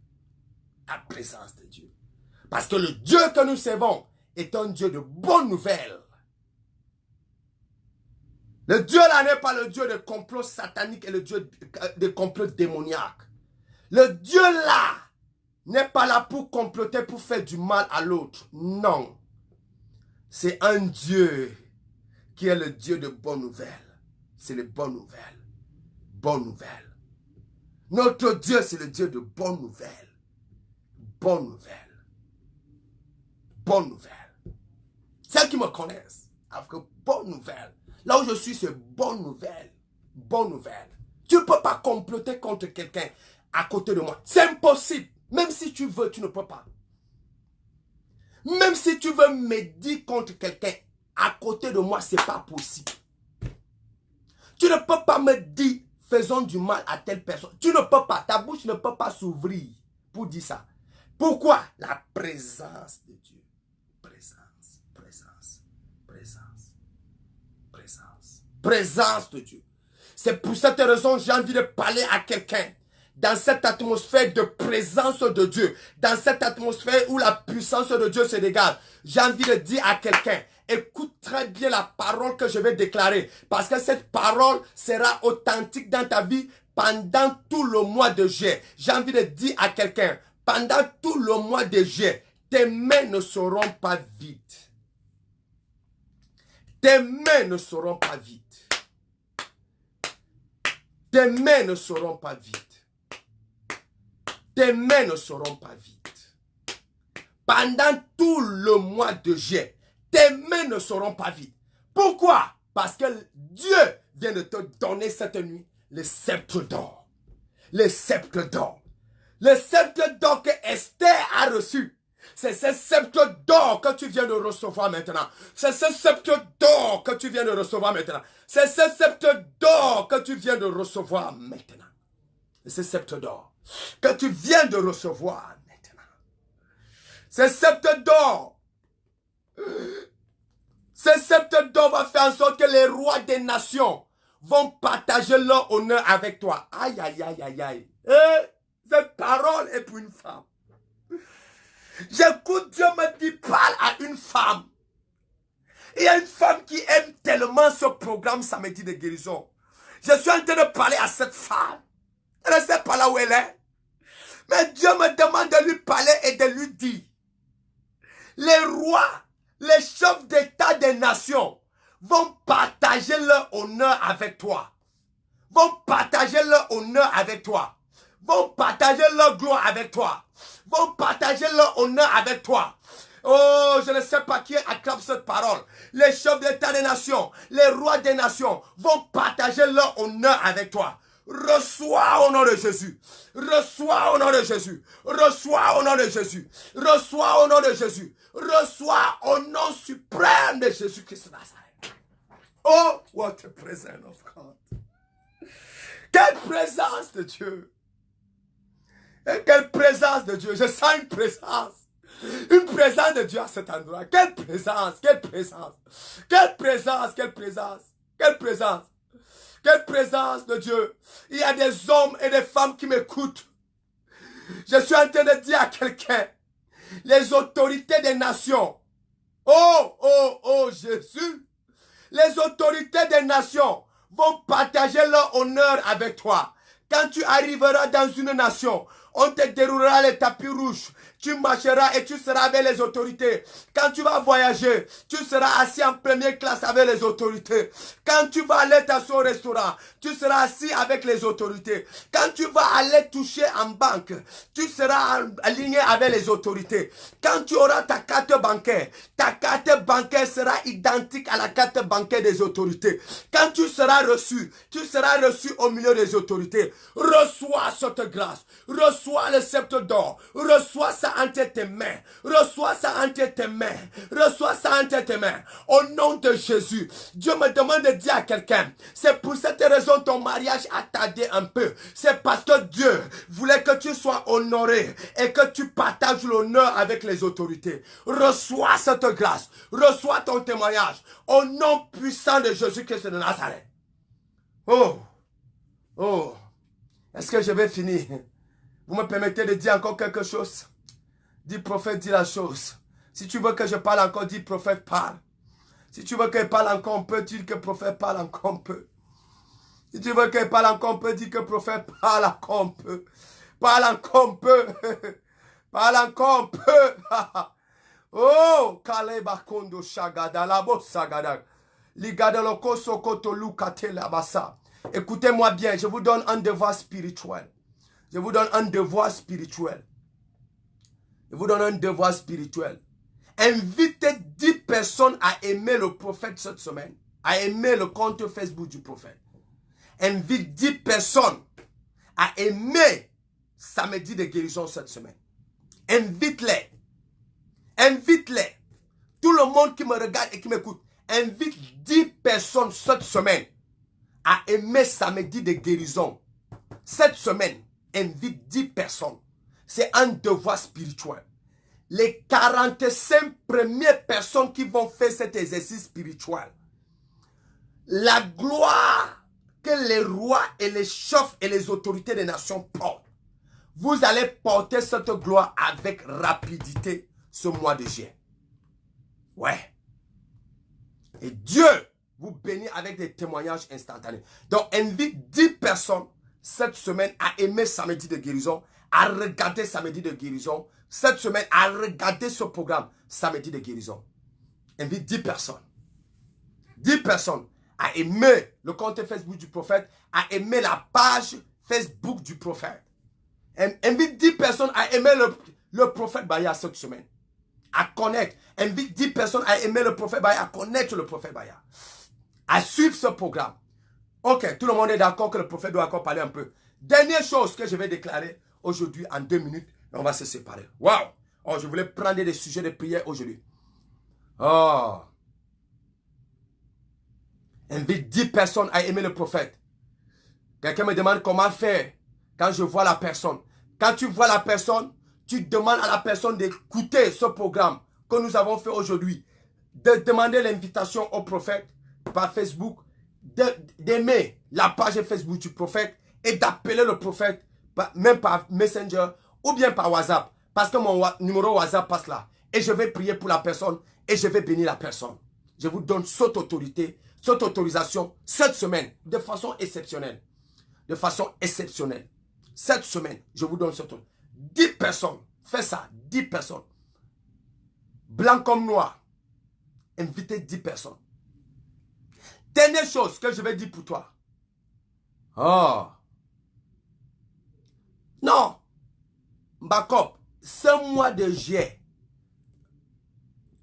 La présence de Dieu. Parce que le Dieu que nous servons est un Dieu de bonnes nouvelles. Le Dieu là n'est pas le Dieu de complot satanique et le Dieu de complot démoniaque. Le Dieu là n'est pas là pour comploter, pour faire du mal à l'autre. Non. C'est un Dieu qui est le Dieu de bonnes nouvelles. C'est les bonnes nouvelles. Bonnes nouvelles. Notre Dieu, c'est le Dieu de bonnes nouvelles. Bonnes nouvelles. Bonnes nouvelles. Ceux qui me connaissent, avec bonnes nouvelles. Là où je suis, c'est bonnes nouvelles. Bonnes nouvelles. Tu ne peux pas comploter contre quelqu'un à côté de moi. C'est impossible. Même si tu veux, tu ne peux pas. Même si tu veux me dire contre quelqu'un à côté de moi, ce n'est pas possible. Tu ne peux pas me dire, faisons du mal à telle personne. Tu ne peux pas. Ta bouche ne peut pas s'ouvrir pour dire ça. Pourquoi? La présence de Dieu. Présence, présence, présence, présence. Présence de Dieu. C'est pour cette raison que j'ai envie de parler à quelqu'un. Dans cette atmosphère de présence de Dieu. Dans cette atmosphère où la puissance de Dieu se dégage. J'ai envie de dire à quelqu'un. Écoute très bien la parole que je vais déclarer. Parce que cette parole sera authentique dans ta vie pendant tout le mois de juillet. J'ai envie de dire à quelqu'un. Pendant tout le mois de juillet, tes mains ne seront pas vides. Tes mains ne seront pas vides. Tes mains ne seront pas vides. Tes mains ne seront pas vides. Pendant tout le mois de juillet, tes mains ne seront pas vides. Pourquoi? Parce que Dieu vient de te donner cette nuit le sceptre d'or. Le sceptre d'or. Le sceptre d'or que Esther a reçu. C'est ce sceptre d'or que tu viens de recevoir maintenant. C'est ce sceptre d'or que tu viens de recevoir maintenant. C'est ce sceptre d'or que tu viens de recevoir maintenant. C'est ce sceptre d'or que tu viens de recevoir maintenant. Ce sceptre d'or. Ce sceptre d'or va faire en sorte que les rois des nations vont partager leur honneur avec toi. Aïe, aïe, aïe, aïe, aïe. Cette parole est pour une femme. J'écoute Dieu me dit, parle à une femme. Il y a une femme qui aime tellement ce programme samedi de guérison. Je suis en train de parler à cette femme. Elle ne sait pas là où elle est. Mais Dieu me demande de lui parler et de lui dire, les rois, les chefs d'État des nations vont partager leur honneur avec toi. Vont partager leur honneur avec toi. Vont partager leur gloire avec toi. Vont partager leur honneur avec toi. Oh, je ne sais pas qui acclame cette parole. Les chefs d'État des nations, les rois des nations vont partager leur honneur avec toi. Reçois au nom de Jésus. Reçois au nom de Jésus. Reçois au nom de Jésus. Reçois au nom de Jésus. Reçois au nom suprême de Jésus-Christ de Nazareth. Oh, what a presence of God. Quelle présence de Dieu. Et quelle présence de Dieu. Je sens une présence. Une présence de Dieu à cet endroit. Quelle présence, quelle présence. Quelle présence, quelle présence. Quelle présence. Quelle présence de Dieu. Il y a des hommes et des femmes qui m'écoutent. Je suis en train de dire à quelqu'un, les autorités des nations. Oh, oh, oh, Jésus. Les autorités des nations vont partager leur honneur avec toi. Quand tu arriveras dans une nation, on te déroulera les tapis rouges. Tu marcheras et tu seras avec les autorités. Quand tu vas voyager, tu seras assis en première classe avec les autorités. Quand tu vas aller t'asseoir au restaurant, tu seras assis avec les autorités. Quand tu vas aller toucher en banque, tu seras aligné avec les autorités. Quand tu auras ta carte bancaire sera identique à la carte bancaire des autorités. Quand tu seras reçu au milieu des autorités. Reçois cette grâce. Reçois le sceptre d'or. Reçois ça entre tes mains. Reçois ça entre tes mains. Reçois ça entre tes mains. Au nom de Jésus. Dieu me demande de dire à quelqu'un, c'est pour cette raison ton mariage a tardé un peu. C'est parce que Dieu voulait que tu sois honoré et que tu partages l'honneur avec les autorités. Reçois cette grâce. Reçois ton témoignage. Au nom puissant de Jésus-Christ de Nazareth. Oh. Oh. Est-ce que je vais finir? Vous me permettez de dire encore quelque chose? Dis prophète, dis la chose. Si tu veux que je parle encore, dis prophète, parle. Si tu veux qu'il parle encore un peu, dis que prophète parle encore un peu. Si tu veux qu'il parle encore un peu, dis que prophète parle encore un peu. Parle encore un peu. Parle encore un peu. Oh, Kaleba Kondo Shagada, Labo Sagada. Ligada Loko Sokoto Lukate Labasa. Écoutez-moi bien, je vous donne un devoir spirituel. Je vous donne un devoir spirituel. Je vous donne un devoir spirituel. Invitez 10 personnes à aimer le prophète cette semaine. À aimer le compte Facebook du prophète. Invite 10 personnes à aimer samedi de guérison cette semaine. Invite-les. Invite-les. Tout le monde qui me regarde et qui m'écoute. Invite 10 personnes cette semaine à aimer samedi de guérison. Cette semaine, invite 10 personnes. C'est un devoir spirituel. Les 45 premières personnes qui vont faire cet exercice spirituel. La gloire que les rois et les chefs et les autorités des nations portent. Vous allez porter cette gloire avec rapidité ce mois de juillet. Ouais. Et Dieu vous bénit avec des témoignages instantanés. Donc, invite 10 personnes cette semaine à aimer samedi de guérison, à regarder samedi de guérison, cette semaine à regarder ce programme samedi de guérison. Invite 10 personnes. 10 personnes à aimer le compte Facebook du prophète, à aimer la page Facebook du prophète. Invite 10 personnes à aimer le prophète Baya cette semaine. À connaître. Invite 10 personnes à aimer le prophète Baya, à connaître le prophète Baya. À suivre ce programme. Ok, tout le monde est d'accord que le prophète doit encore parler un peu. Dernière chose que je vais déclarer aujourd'hui en 2 minutes, et on va se séparer. Waouh! Oh, je voulais prendre des sujets de prière aujourd'hui. Oh! Invite 10 personnes à aimer le prophète. Quelqu'un me demande comment faire quand je vois la personne. Quand tu vois la personne, tu demandes à la personne d'écouter ce programme que nous avons fait aujourd'hui. De demander l'invitation au prophète par Facebook, d'aimer la page Facebook du prophète et d'appeler le prophète même par Messenger ou bien par WhatsApp. parce que mon numéro WhatsApp passe là. Et je vais prier pour la personne et je vais bénir la personne. Je vous donne cette autorité, cette autorisation cette semaine de façon exceptionnelle. De façon exceptionnelle. Cette semaine, je vous donne cette autorité. 10 personnes. Fais ça. 10 personnes. Blanc comme noir. Invitez 10 personnes. Dernière chose que je vais dire pour toi. Oh. Non. Mbakop, ce mois de juillet,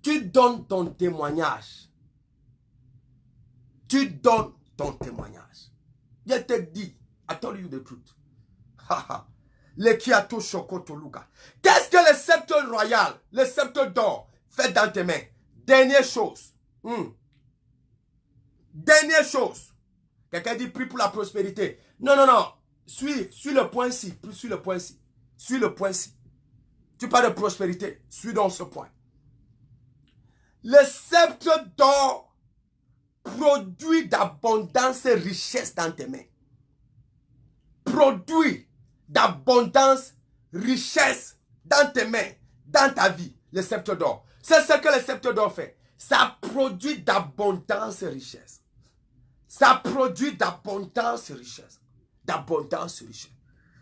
tu donnes ton témoignage. Tu donnes ton témoignage. Je te dis, I told you the truth. Qu'est-ce que le sceptre royal, le sceptre d'or, fait dans tes mains? Dernière chose. Dernière chose. Quelqu'un dit prie pour la prospérité. Non, non, non. Suis le point-ci. Suis le point-ci. Suis le point-ci. Tu parles de prospérité. Suis dans ce point. Le sceptre d'or produit d'abondance et richesse dans tes mains. Produit d'abondance, richesse dans tes mains, dans ta vie. Le sceptre d'or. C'est ce que le sceptre d'or fait. Ça produit d'abondance et richesse. Ça produit d'abondance et richesse. D'abondance et richesse.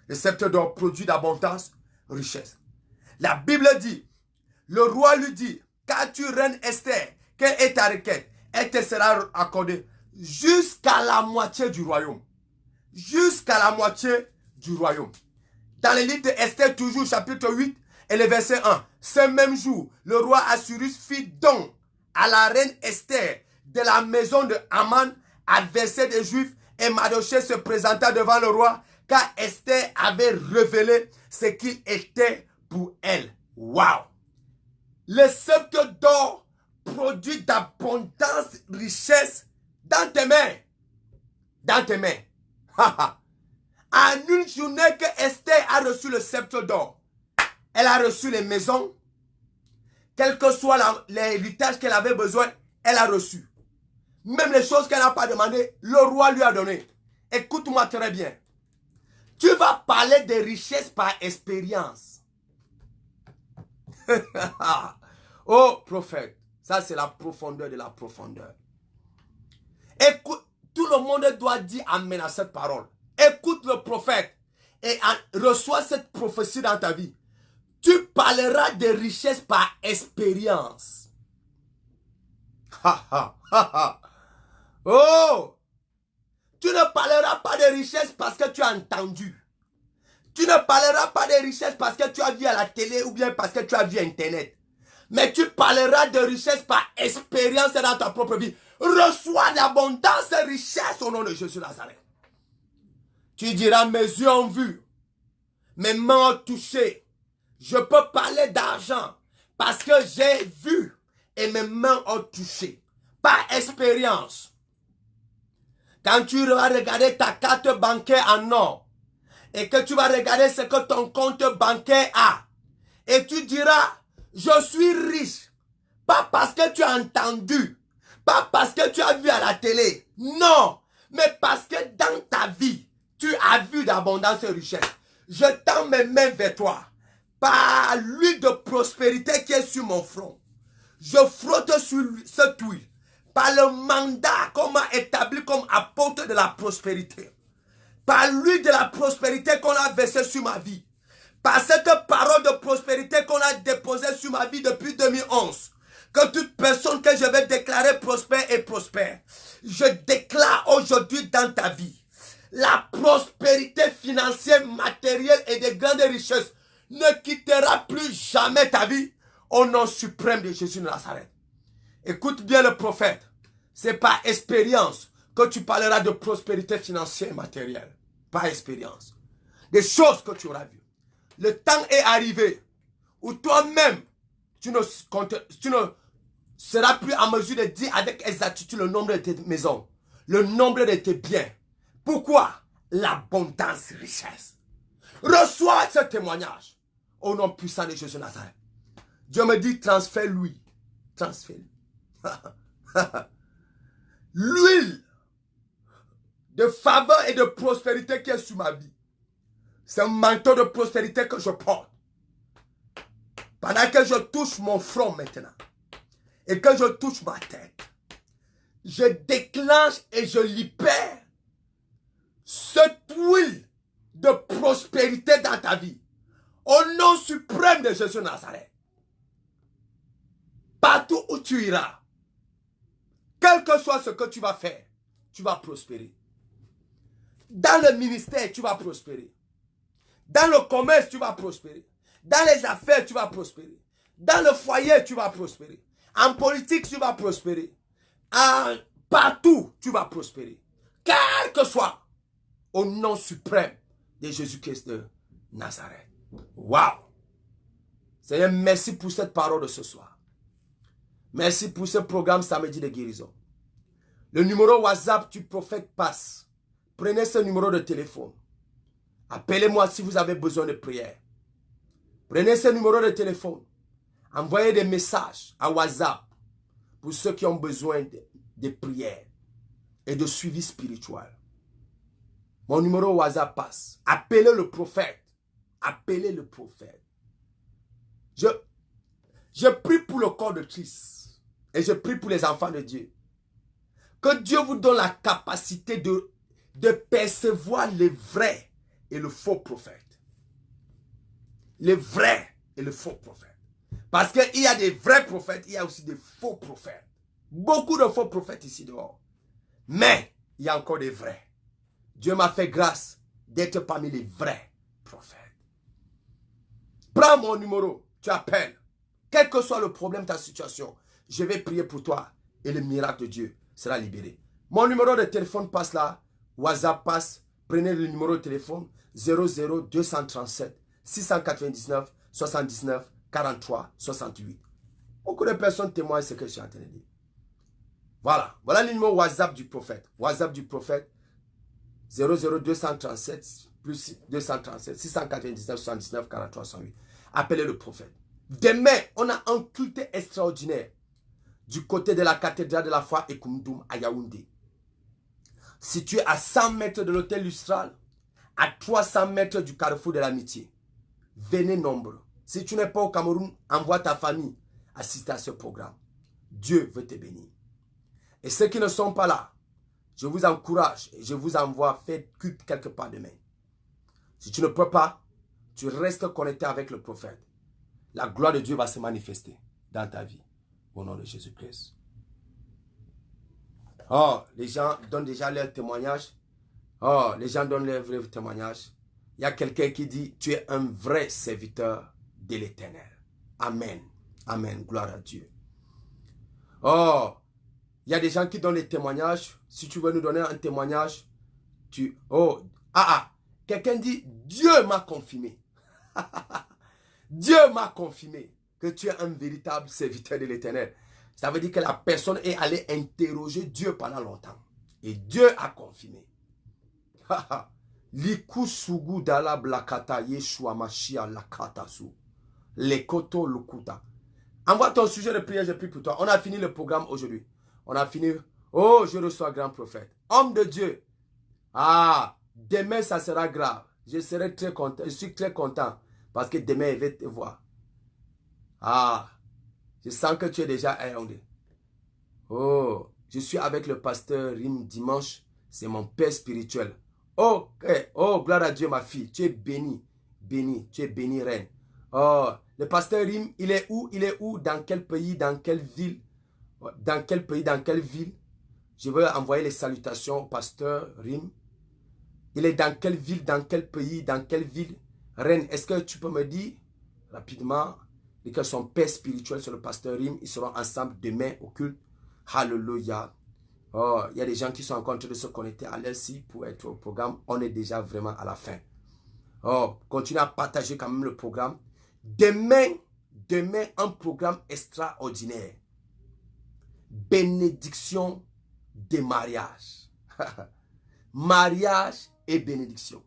Le sceptre d'or produit d'abondance et richesse. La Bible dit, le roi lui dit, quand tu reines Esther, quelle est ta requête? Elle te sera accordée jusqu'à la moitié du royaume. Jusqu'à la moitié du royaume. Dans le livre de Esther, toujours chapitre 8 et le verset 1. Ce même jour, le roi Assyrus fit don à la reine Esther de la maison de Haman, adversaire des Juifs, et Mardochée se présenta devant le roi, car Esther avait révélé ce qu'il était pour elle. Waouh! Le sceptre d'or produit d'abondance, richesse dans tes mains. Dans tes mains. En une journée que Esther a reçu le sceptre d'or, elle a reçu les maisons, quel que soit l'héritage qu'elle avait besoin, elle a reçu. Même les choses qu'elle n'a pas demandé, le roi lui a donné. Écoute-moi très bien. Tu vas parler de richesse par expérience. Oh, prophète, ça c'est la profondeur de la profondeur. Écoute, tout le monde doit dire amen à cette parole. Écoute le prophète et reçois cette prophétie dans ta vie. Tu parleras de richesse par expérience. Oh! Tu ne parleras pas de richesse parce que tu as entendu. Tu ne parleras pas de richesse parce que tu as vu à la télé ou bien parce que tu as vu Internet. Mais tu parleras de richesse par expérience dans ta propre vie. Reçois l'abondance et richesse au nom de Jésus Nazareth. Tu diras, mes yeux ont vu, mes mains ont touché. Je peux parler d'argent parce que j'ai vu et mes mains ont touché. Par expérience. Quand tu vas regarder ta carte bancaire en or et que tu vas regarder ce que ton compte bancaire a et tu diras, je suis riche. Pas parce que tu as entendu, pas parce que tu as vu à la télé. Non, mais parce que dans ta vie, tu as vu d'abondance et richesse. Je tends mes mains vers toi. Par l'huile de prospérité qui est sur mon front. Je frotte sur cette huile. Par le mandat qu'on m'a établi comme apôtre de la prospérité. Par l'huile de la prospérité qu'on a versée sur ma vie. Par cette parole de prospérité qu'on a déposée sur ma vie depuis 2011. Que toute personne que je vais déclarer prospère et prospère. Je déclare aujourd'hui dans ta vie. La prospérité financière, matérielle et de grandes richesses ne quittera plus jamais ta vie au nom suprême de Jésus de Nazareth. Écoute bien le prophète. C'est par expérience que tu parleras de prospérité financière et matérielle. Par expérience. Des choses que tu auras vues. Le temps est arrivé où toi-même, tu ne seras plus en mesure de dire avec exactitude le nombre de tes maisons, le nombre de tes biens. Pourquoi? L'abondance, richesse. Reçois ce témoignage au nom puissant de Jésus Nazareth. Dieu me dit, transfère-lui. Transfère-lui. L'huile de faveur et de prospérité qui est sur ma vie. C'est un manteau de prospérité que je porte. Pendant que je touche mon front maintenant, et que je touche ma tête, je déclenche et je libère cette huile de prospérité dans ta vie. Au nom suprême de Jésus de Nazareth. Partout où tu iras, quel que soit ce que tu vas faire, tu vas prospérer. Dans le ministère, tu vas prospérer. Dans le commerce, tu vas prospérer. Dans les affaires, tu vas prospérer. Dans le foyer, tu vas prospérer. En politique, tu vas prospérer. Partout, tu vas prospérer. Quel que soit, au nom suprême de Jésus-Christ de Nazareth. Waouh! Seigneur, merci pour cette parole de ce soir. Merci pour ce programme samedi de guérison. Le numéro WhatsApp du prophète passe. Prenez ce numéro de téléphone. Appelez-moi si vous avez besoin de prière. Prenez ce numéro de téléphone. Envoyez des messages à WhatsApp pour ceux qui ont besoin de prière et de suivi spirituel. Mon numéro WhatsApp passe. Appelez le prophète. Appelez le prophète. Je prie pour le corps de Christ et je prie pour les enfants de Dieu. Que Dieu vous donne la capacité de percevoir les vrais et le faux prophètes. Les vrais et le faux prophète. Parce qu'il y a des vrais prophètes, il y a aussi des faux prophètes. Beaucoup de faux prophètes ici dehors. Mais il y a encore des vrais. Dieu m'a fait grâce d'être parmi les vrais prophètes. Prends mon numéro, tu appelles. Quel que soit le problème, ta situation, je vais prier pour toi et le miracle de Dieu sera libéré. Mon numéro de téléphone passe là, WhatsApp passe. Prenez le numéro de téléphone 00 237 699 79 43 68. Beaucoup de personnes témoignent ce que je suis en train de dire. Voilà le numéro WhatsApp du prophète. WhatsApp du prophète 00 237 plus 237 699 79 43 68. Appelez le prophète. Demain, on a un culte extraordinaire du côté de la cathédrale de la foi Ekumdum à Yaoundé. Situé à 100 mètres de l'hôtel Lustral, à 300 mètres du carrefour de l'amitié. Venez nombreux. Si tu n'es pas au Cameroun, envoie ta famille assister à ce programme. Dieu veut te bénir. Et ceux qui ne sont pas là, je vous encourage et je vous envoie faire culte quelque part demain. Si tu ne peux pas, tu restes connecté avec le prophète. La gloire de Dieu va se manifester dans ta vie. Au nom de Jésus-Christ. Oh, les gens donnent déjà leur témoignage. Oh, les gens donnent leur vrai témoignage. Il y a quelqu'un qui dit, tu es un vrai serviteur de l'Éternel. Amen. Amen. Gloire à Dieu. Oh, il y a des gens qui donnent les témoignages. Si tu veux nous donner un témoignage, quelqu'un dit, Dieu m'a confirmé. Dieu m'a confirmé que tu es un véritable serviteur de l'Éternel. Ça veut dire que la personne est allée interroger Dieu pendant longtemps. Et Dieu a confirmé. Likusugu dala blakata yeshua mashia lakatasu. Lekoto lukuta. Envoie ton sujet de prière, je prie pour toi. On a fini le programme aujourd'hui. On a fini. Oh, je reçois grand prophète. Homme de Dieu. Demain ça sera grave. Je serai très content. Je suis très content. Parce que demain, il va te voir. Je sens que tu es déjà aérondé. Oh, je suis avec le pasteur Rim dimanche. C'est mon père spirituel. Oh, gloire à Dieu, ma fille. Tu es bénie. Bénie. Tu es bénie, reine. Oh, le pasteur Rim, il est où? Il est où? Dans quel pays? Dans quelle ville? Dans quel pays? Dans quelle ville? Je veux envoyer les salutations au pasteur Rim. Il est dans quelle ville? Dans quel pays? Dans quelle ville? Reine, est-ce que tu peux me dire rapidement que son père spirituel sur le pasteur Rim, ils seront ensemble demain au culte. Alléluia. Oh, il y a des gens qui sont encore en train de se connecter à l'ELSI pour être au programme. On est déjà vraiment à la fin. Oh, continuez à partager quand même le programme. Demain, un programme extraordinaire. Bénédiction des mariages. Mariage et bénédiction.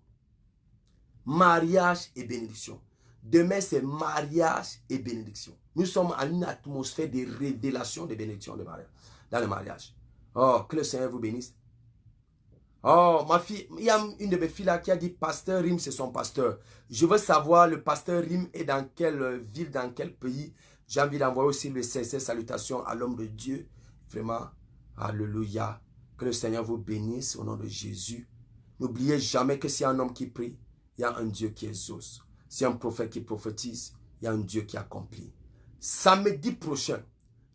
Mariage et bénédiction. Demain, c'est mariage et bénédiction. Nous sommes en une atmosphère de révélation de bénédiction de mariage, dans le mariage. Oh, que le Seigneur vous bénisse. Oh, ma fille, il y a une de mes filles là qui a dit pasteur Rim, c'est son pasteur. Je veux savoir, le pasteur Rim est dans quelle ville, dans quel pays. J'ai envie d'envoyer aussi le sincère salutations à l'homme de Dieu. Vraiment, alléluia. Que le Seigneur vous bénisse au nom de Jésus. N'oubliez jamais que s'il y a un homme qui prie, il y a un Dieu qui exauce. S'il y a un prophète qui prophétise, il y a un Dieu qui accomplit. Samedi prochain,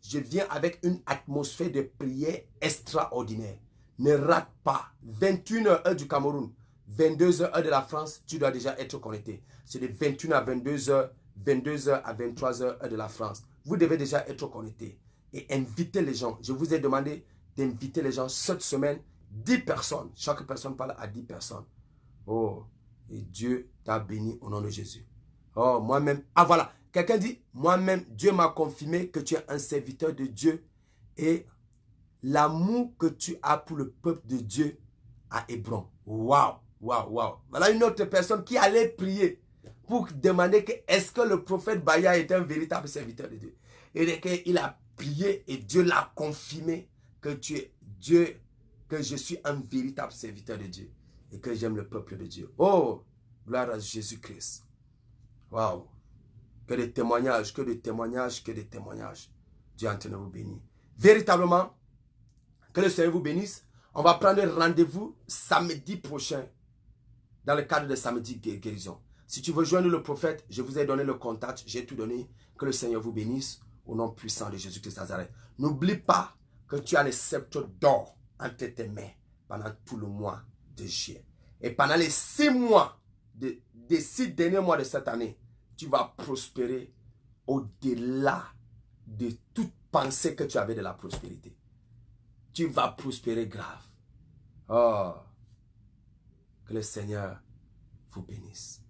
je viens avec une atmosphère de prière extraordinaire. Ne rate pas. 21h heure du Cameroun, 22h heure de la France, tu dois déjà être connecté. C'est de 21h à 22h, 22h à 23h heure de la France. Vous devez déjà être connecté. Et invitez les gens. Je vous ai demandé d'inviter les gens cette semaine. 10 personnes. Chaque personne parle à 10 personnes. Oh, et Dieu t'a béni au nom de Jésus. Oh, moi-même. Ah voilà, quelqu'un dit, moi-même, Dieu m'a confirmé que tu es un serviteur de Dieu et l'amour que tu as pour le peuple de Dieu à Hébron. Waouh, waouh, waouh. Voilà une autre personne qui allait prier pour demander que est-ce que le prophète Baya est un véritable serviteur de Dieu. Et qu'il a prié et Dieu l'a confirmé que tu es Dieu, que je suis un véritable serviteur de Dieu et que j'aime le peuple de Dieu. Oh, gloire à Jésus-Christ. Waouh. Que des témoignages, que des témoignages, que des témoignages. Dieu en train de vous bénir. Véritablement, que le Seigneur vous bénisse. On va prendre rendez-vous samedi prochain dans le cadre de samedi guérison. Si tu veux joindre le prophète, je vous ai donné le contact, j'ai tout donné. Que le Seigneur vous bénisse au nom puissant de Jésus-Christ de Nazareth. N'oublie pas que tu as le sceptre d'or entre tes mains pendant tout le mois de juillet. Et pendant les 6 mois, des 6 derniers mois de cette année, tu vas prospérer au-delà de toute pensée que tu avais de la prospérité. Tu vas prospérer grave. Oh, que le Seigneur vous bénisse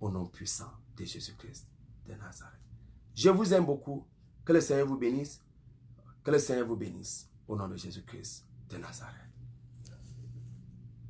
au nom puissant de Jésus-Christ de Nazareth. Je vous aime beaucoup. Que le Seigneur vous bénisse. Que le Seigneur vous bénisse au nom de Jésus-Christ de Nazareth.